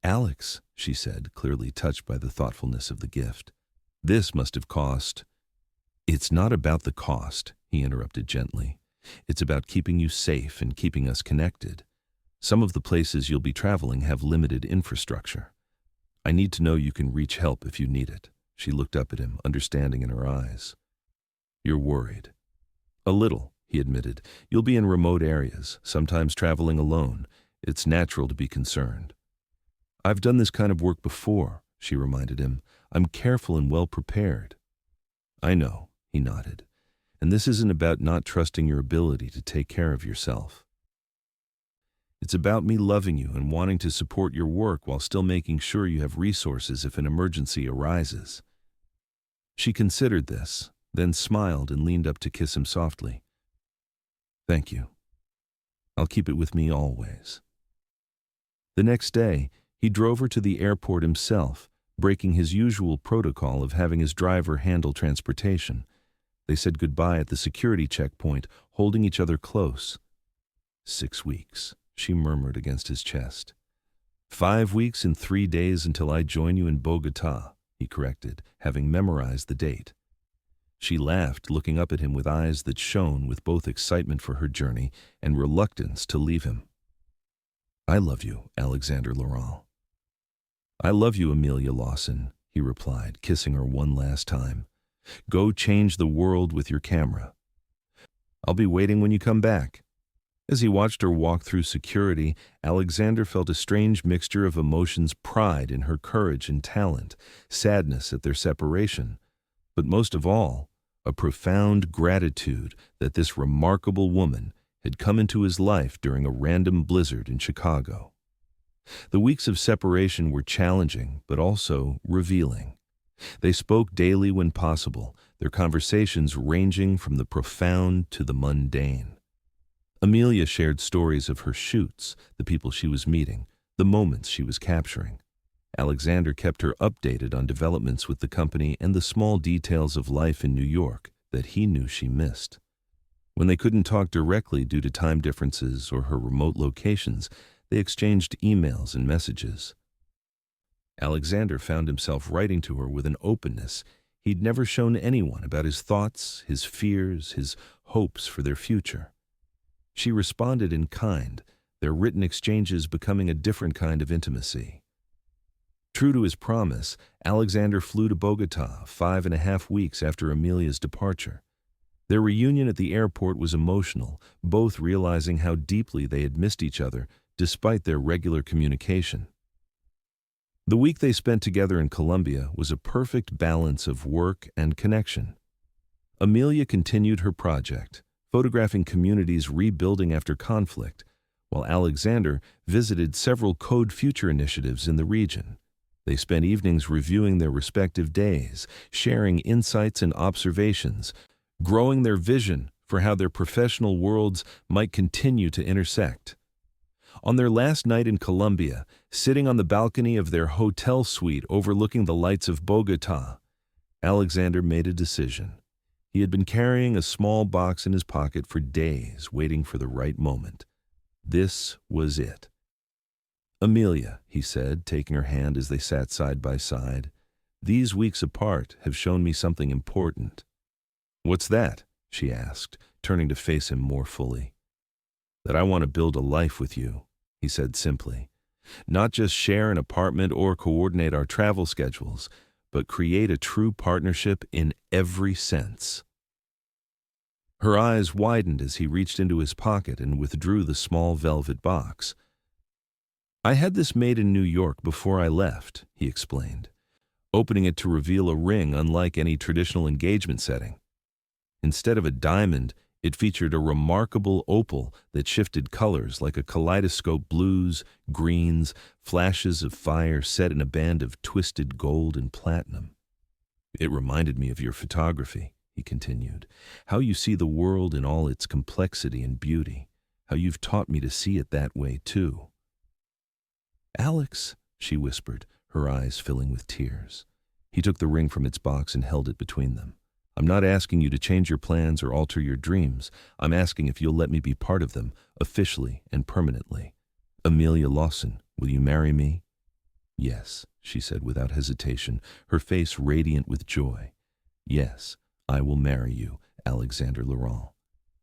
Alex, she said, clearly touched by the thoughtfulness of the gift. This must have cost. It's not about the cost, he interrupted gently. It's about keeping you safe and keeping us connected. Some of the places you'll be traveling have limited infrastructure. I need to know you can reach help if you need it. She looked up at him, understanding in her eyes. You're worried. A little, he admitted. You'll be in remote areas, sometimes traveling alone. It's natural to be concerned. I've done this kind of work before, she reminded him. I'm careful and well prepared. I know, he nodded. And this isn't about not trusting your ability to take care of yourself. It's about me loving you and wanting to support your work while still making sure you have resources if an emergency arises. She considered this, then smiled and leaned up to kiss him softly. Thank you. I'll keep it with me always. The next day, he drove her to the airport himself, breaking his usual protocol of having his driver handle transportation. They said goodbye at the security checkpoint, holding each other close. 6 weeks, she murmured against his chest. 5 weeks and 3 days until I join you in Bogota, he corrected, having memorized the date. She laughed, looking up at him with eyes that shone with both excitement for her journey and reluctance to leave him. I love you, Alexander Laurent. I love you, Amelia Lawson, he replied, kissing her one last time. Go change the world with your camera. I'll be waiting when you come back. As he watched her walk through security, Alexander felt a strange mixture of emotions, pride in her courage and talent, sadness at their separation, but most of all, a profound gratitude that this remarkable woman had come into his life during a random blizzard in Chicago. The weeks of separation were challenging, but also revealing. They spoke daily when possible, their conversations ranging from the profound to the mundane. Amelia shared stories of her shoots, the people she was meeting, the moments she was capturing. Alexander kept her updated on developments with the company and the small details of life in New York that he knew she missed. When they couldn't talk directly due to time differences or her remote locations, they exchanged emails and messages. Alexander found himself writing to her with an openness he'd never shown anyone about his thoughts, his fears, his hopes for their future. She responded in kind, their written exchanges becoming a different kind of intimacy. True to his promise, Alexander flew to Bogota 5.5 weeks after Amelia's departure. Their reunion at the airport was emotional, both realizing how deeply they had missed each other despite their regular communication. The week they spent together in Colombia was a perfect balance of work and connection. Amelia continued her project, photographing communities rebuilding after conflict, while Alexander visited several Code Future initiatives in the region. They spent evenings reviewing their respective days, sharing insights and observations, growing their vision for how their professional worlds might continue to intersect. On their last night in Colombia, sitting on the balcony of their hotel suite overlooking the lights of Bogota, Alexander made a decision. He had been carrying a small box in his pocket for days, waiting for the right moment. This was it. "Amelia," he said, taking her hand as they sat side by side, "these weeks apart have shown me something important." "What's that?" she asked, turning to face him more fully. "That I want to build a life with you," he said simply. "Not just share an apartment or coordinate our travel schedules, but create a true partnership in every sense." Her eyes widened as he reached into his pocket and withdrew the small velvet box. "I had this made in New York before I left," he explained, opening it to reveal a ring unlike any traditional engagement setting. Instead of a diamond, it featured a remarkable opal that shifted colors like a kaleidoscope: blues, greens, flashes of fire set in a band of twisted gold and platinum. "It reminded me of your photography," he continued, "how you see the world in all its complexity and beauty, how you've taught me to see it that way too." "Alex," she whispered, her eyes filling with tears. He took the ring from its box and held it between them. "I'm not asking you to change your plans or alter your dreams. I'm asking if you'll let me be part of them, officially and permanently. Amelia Lawson, will you marry me?" "Yes," she said without hesitation, her face radiant with joy. "Yes, I will marry you, Alexander Laurent."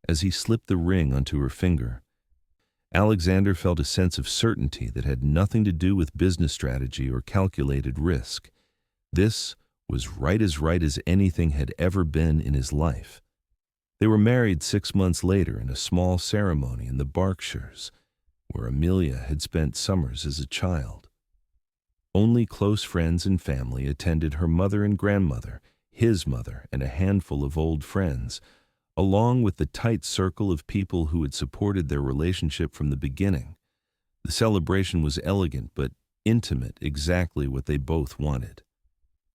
As he slipped the ring onto her finger, Alexander felt a sense of certainty that had nothing to do with business strategy or calculated risk. This was right as anything had ever been in his life. They were married 6 months later in a small ceremony in the Berkshires, where Amelia had spent summers as a child. Only close friends and family attended: her mother and grandmother, his mother, and a handful of old friends, along with the tight circle of people who had supported their relationship from the beginning. The celebration was elegant but intimate, exactly what they both wanted.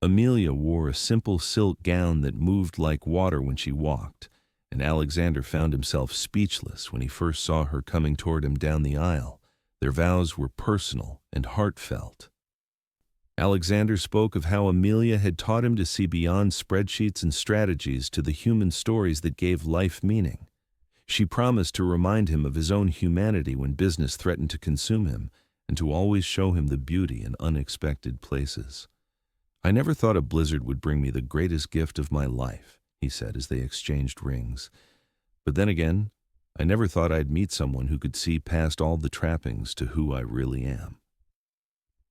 Amelia wore a simple silk gown that moved like water when she walked, and Alexander found himself speechless when he first saw her coming toward him down the aisle. Their vows were personal and heartfelt. Alexander spoke of how Amelia had taught him to see beyond spreadsheets and strategies to the human stories that gave life meaning. She promised to remind him of his own humanity when business threatened to consume him, and to always show him the beauty in unexpected places. "I never thought a blizzard would bring me the greatest gift of my life," he said as they exchanged rings. "But then again, I never thought I'd meet someone who could see past all the trappings to who I really am.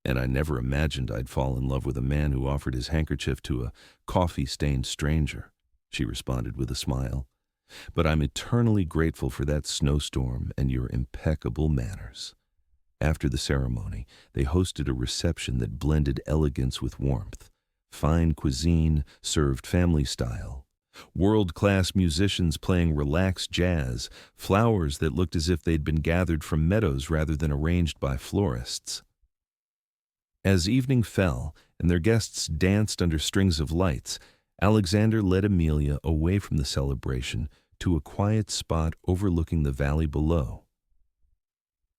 And I never imagined I'd fall in love with a man who offered his handkerchief to a coffee-stained stranger," she responded with a smile. "But I'm eternally grateful for that snowstorm and your impeccable manners." After the ceremony, they hosted a reception that blended elegance with warmth. Fine cuisine served family style. World-class musicians playing relaxed jazz, flowers that looked as if they'd been gathered from meadows rather than arranged by florists. As evening fell and their guests danced under strings of lights, Alexander led Amelia away from the celebration to a quiet spot overlooking the valley below.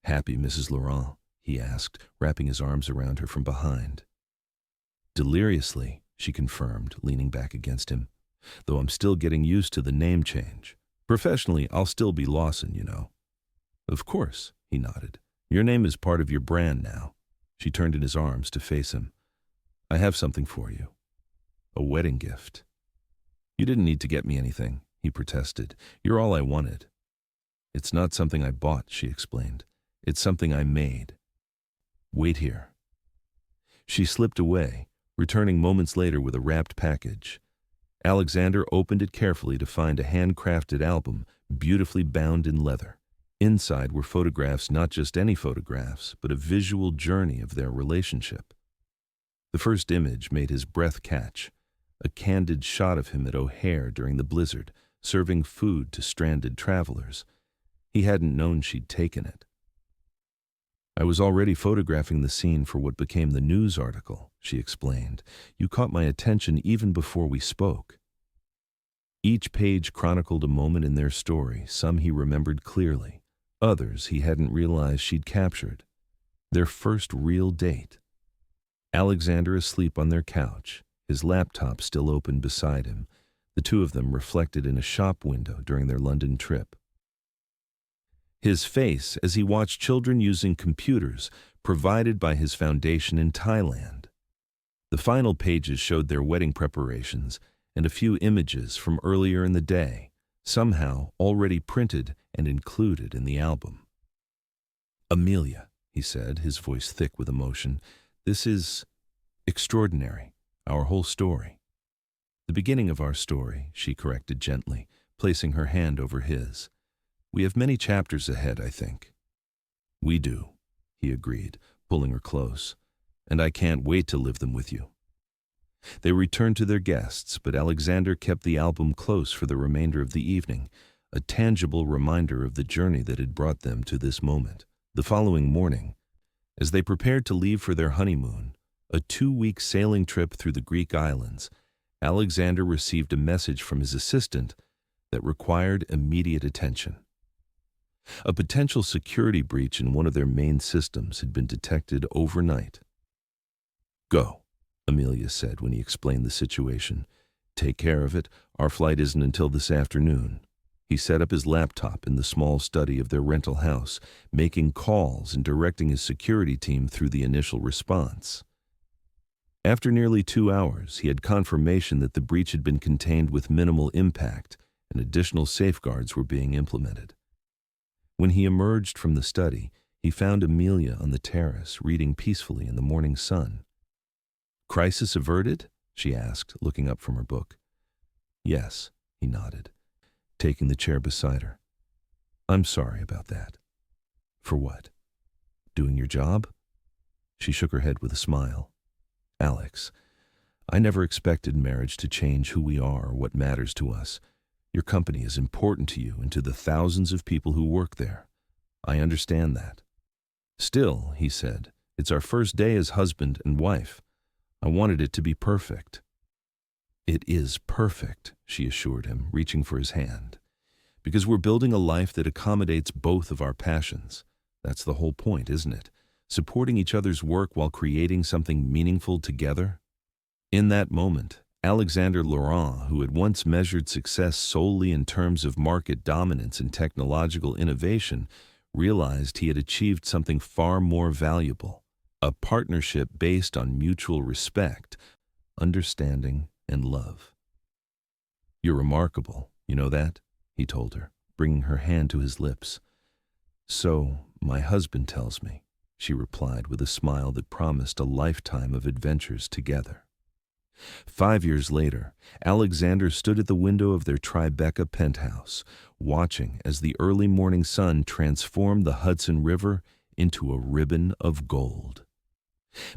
"Happy, Mrs. Laurent?" he asked, wrapping his arms around her from behind. "Deliriously," she confirmed, leaning back against him, "though I'm still getting used to the name change. Professionally, I'll still be Lawson, you know." "Of course," he nodded. "Your name is part of your brand now." She turned in his arms to face him. "I have something for you. A wedding gift." "You didn't need to get me anything," he protested. "You're all I wanted." "It's not something I bought," she explained. "It's something I made. Wait here." She slipped away, returning moments later with a wrapped package. Alexander opened it carefully to find a handcrafted album, beautifully bound in leather. Inside were photographs, not just any photographs, but a visual journey of their relationship. The first image made his breath catch, a candid shot of him at O'Hare during the blizzard, serving food to stranded travelers. He hadn't known she'd taken it. "I was already photographing the scene for what became the news article," she explained. "You caught my attention even before we spoke." Each page chronicled a moment in their story, some he remembered clearly, others he hadn't realized she'd captured. Their first real date. Alexander asleep on their couch, his laptop still open beside him, the two of them reflected in a shop window during their London trip. His face as he watched children using computers provided by his foundation in Thailand. The final pages showed their wedding preparations and a few images from earlier in the day, somehow already printed and included in the album. "Amelia," he said, his voice thick with emotion, "this is extraordinary, our whole story." "The beginning of our story," she corrected gently, placing her hand over his. "We have many chapters ahead, I think." "We do," he agreed, pulling her close, "and I can't wait to live them with you." They returned to their guests, but Alexander kept the album close for the remainder of the evening, a tangible reminder of the journey that had brought them to this moment. The following morning, as they prepared to leave for their honeymoon, a 2-week sailing trip through the Greek islands, Alexander received a message from his assistant that required immediate attention. A potential security breach in one of their main systems had been detected overnight. "Go," Amelia said when he explained the situation. "Take care of it. Our flight isn't until this afternoon." He set up his laptop in the small study of their rental house, making calls and directing his security team through the initial response. After nearly 2 hours, he had confirmation that the breach had been contained with minimal impact and additional safeguards were being implemented. When he emerged from the study, he found Amelia on the terrace, reading peacefully in the morning sun. "Crisis averted?" she asked, looking up from her book. "Yes," he nodded, taking the chair beside her. "I'm sorry about that." "For what? Doing your job?" She shook her head with a smile. "Alex, I never expected marriage to change who we are or what matters to us. Your company is important to you and to the thousands of people who work there. I understand that." "Still," he said, "it's our first day as husband and wife. I wanted it to be perfect." "It is perfect," she assured him, reaching for his hand. "Because we're building a life that accommodates both of our passions. That's the whole point, isn't it? Supporting each other's work while creating something meaningful together." In that moment, Alexander Laurent, who had once measured success solely in terms of market dominance and technological innovation, realized he had achieved something far more valuable, a partnership based on mutual respect, understanding, and love. "You're remarkable, you know that?" he told her, bringing her hand to his lips. "So, my husband tells me," she replied with a smile that promised a lifetime of adventures together. 5 years later, Alexander stood at the window of their Tribeca penthouse, watching as the early morning sun transformed the Hudson River into a ribbon of gold.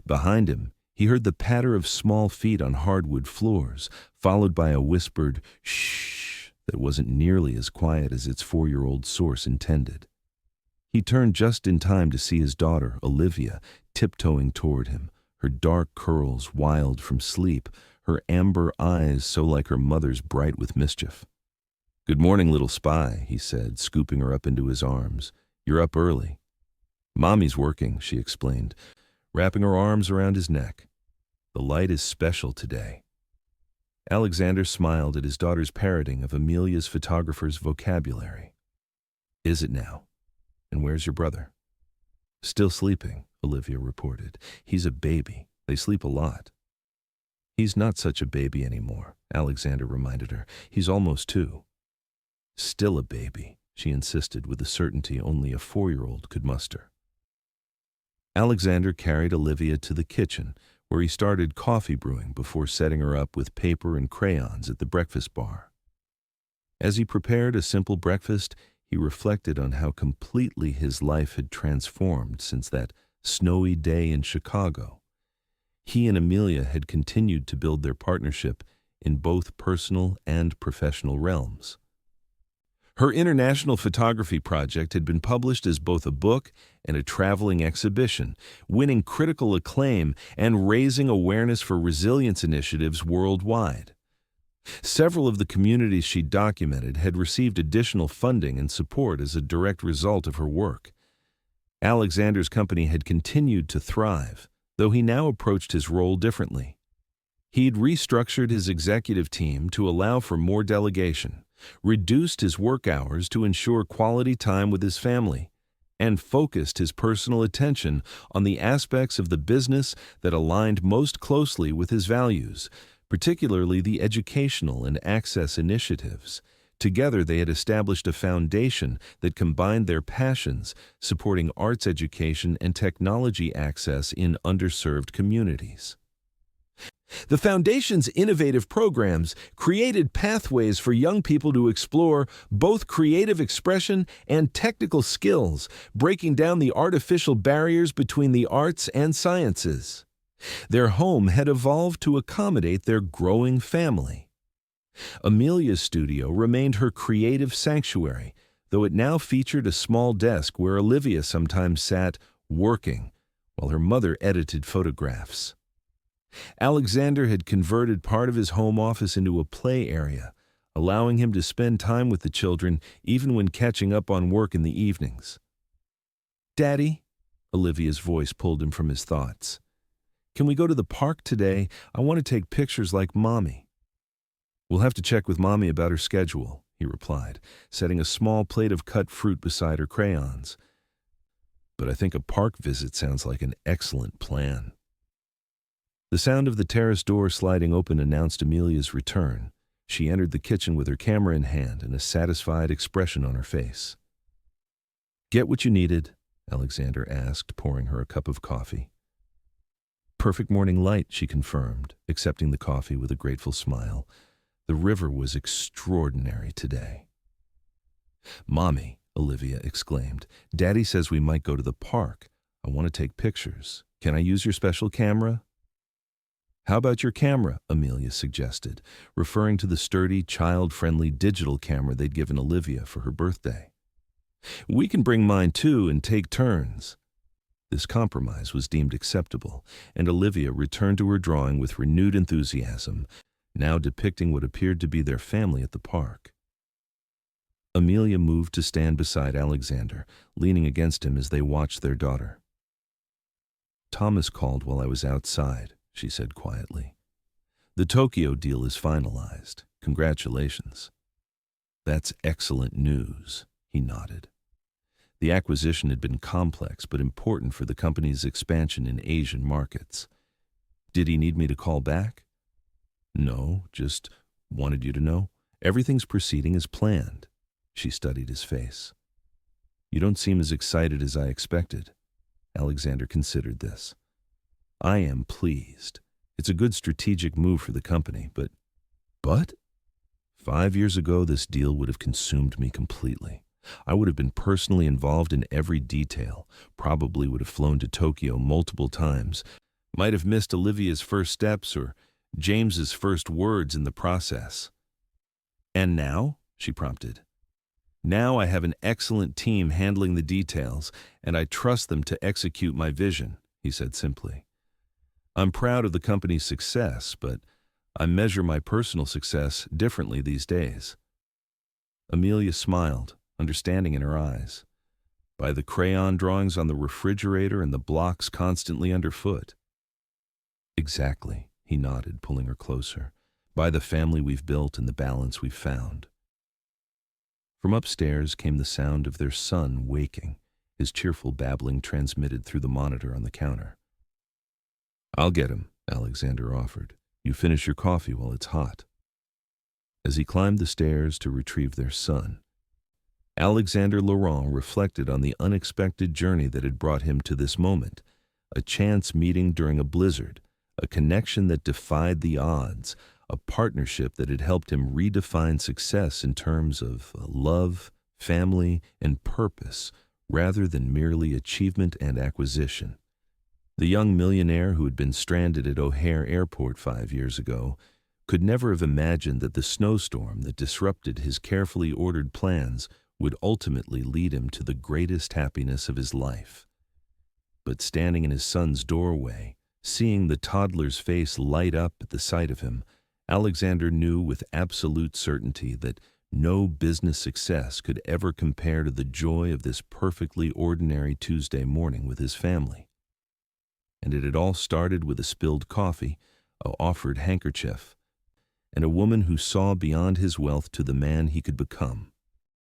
Behind him, he heard the patter of small feet on hardwood floors, followed by a whispered shh that wasn't nearly as quiet as its 4-year-old source intended. He turned just in time to see his daughter, Olivia, tiptoeing toward him, her dark curls wild from sleep, her amber eyes so like her mother's bright with mischief. "Good morning, little spy," he said, scooping her up into his arms. "You're up early." "Mommy's working," she explained, wrapping her arms around his neck. "The light is special today." Alexander smiled at his daughter's parroting of Amelia's photographer's vocabulary. "Is it now? And where's your brother?" "Still sleeping," Olivia reported. "He's a baby. They sleep a lot." "He's not such a baby anymore," Alexander reminded her. "He's almost 2. "Still a baby," she insisted with a certainty only a 4-year-old could muster. Alexander carried Olivia to the kitchen, where he started coffee brewing before setting her up with paper and crayons at the breakfast bar. As he prepared a simple breakfast, he reflected on how completely his life had transformed since that snowy day in Chicago. He and Amelia had continued to build their partnership in both personal and professional realms. Her international photography project had been published as both a book and a traveling exhibition, winning critical acclaim and raising awareness for resilience initiatives worldwide. Several of the communities she documented had received additional funding and support as a direct result of her work. Alexander's company had continued to thrive, though he now approached his role differently. He'd restructured his executive team to allow for more delegation, reduced his work hours to ensure quality time with his family, and focused his personal attention on the aspects of the business that aligned most closely with his values, particularly the educational and access initiatives. Together, they had established a foundation that combined their passions, supporting arts education and technology access in underserved communities. The Foundation's innovative programs created pathways for young people to explore both creative expression and technical skills, breaking down the artificial barriers between the arts and sciences. Their home had evolved to accommodate their growing family. Amelia's studio remained her creative sanctuary, though it now featured a small desk where Olivia sometimes sat, working, while her mother edited photographs. Alexander had converted part of his home office into a play area, allowing him to spend time with the children even when catching up on work in the evenings. "Daddy," Olivia's voice pulled him from his thoughts. "Can we go to the park today? I want to take pictures like Mommy." "We'll have to check with Mommy about her schedule," he replied, setting a small plate of cut fruit beside her crayons. "But I think a park visit sounds like an excellent plan." The sound of the terrace door sliding open announced Amelia's return. She entered the kitchen with her camera in hand and a satisfied expression on her face. "Get what you needed?" Alexander asked, pouring her a cup of coffee. "Perfect morning light," she confirmed, accepting the coffee with a grateful smile. The river was extraordinary today. "Mommy," Olivia exclaimed, "Daddy says we might go to the park. I want to take pictures. Can I use your special camera?" "How about your camera?" Amelia suggested, referring to the sturdy, child-friendly digital camera they'd given Olivia for her birthday. "We can bring mine too and take turns." This compromise was deemed acceptable, and Olivia returned to her drawing with renewed enthusiasm, now depicting what appeared to be their family at the park. Amelia moved to stand beside Alexander, leaning against him as they watched their daughter. "Thomas called while I was outside," she said quietly. "The Tokyo deal is finalized. Congratulations." "That's excellent news," he nodded. The acquisition had been complex but important for the company's expansion in Asian markets. "Did he need me to call back?" "No, just wanted you to know. Everything's proceeding as planned." She studied his face. "You don't seem as excited as I expected." Alexander considered this. "I am pleased. It's a good strategic move for the company, but 5 years ago, this deal would have consumed me completely. I would have been personally involved in every detail, probably would have flown to Tokyo multiple times, might have missed Olivia's first steps or James's first words in the process." "And now?" she prompted. "Now I have an excellent team handling the details, and I trust them to execute my vision," he said simply. "I'm proud of the company's success, but I measure my personal success differently these days." Amelia smiled, understanding in her eyes. "By the crayon drawings on the refrigerator and the blocks constantly underfoot." "Exactly," he nodded, pulling her closer. "By the family we've built and the balance we've found." From upstairs came the sound of their son waking, his cheerful babbling transmitted through the monitor on the counter. "I'll get him," Alexander offered. "You finish your coffee while it's hot." As he climbed the stairs to retrieve their son, Alexander Laurent reflected on the unexpected journey that had brought him to this moment, a chance meeting during a blizzard, a connection that defied the odds, a partnership that had helped him redefine success in terms of love, family, and purpose, rather than merely achievement and acquisition. The young millionaire who had been stranded at O'Hare Airport 5 years ago could never have imagined that the snowstorm that disrupted his carefully ordered plans would ultimately lead him to the greatest happiness of his life. But standing in his son's doorway, seeing the toddler's face light up at the sight of him, Alexander knew with absolute certainty that no business success could ever compare to the joy of this perfectly ordinary Tuesday morning with his family. And it had all started with a spilled coffee, a offered handkerchief, and a woman who saw beyond his wealth to the man he could become.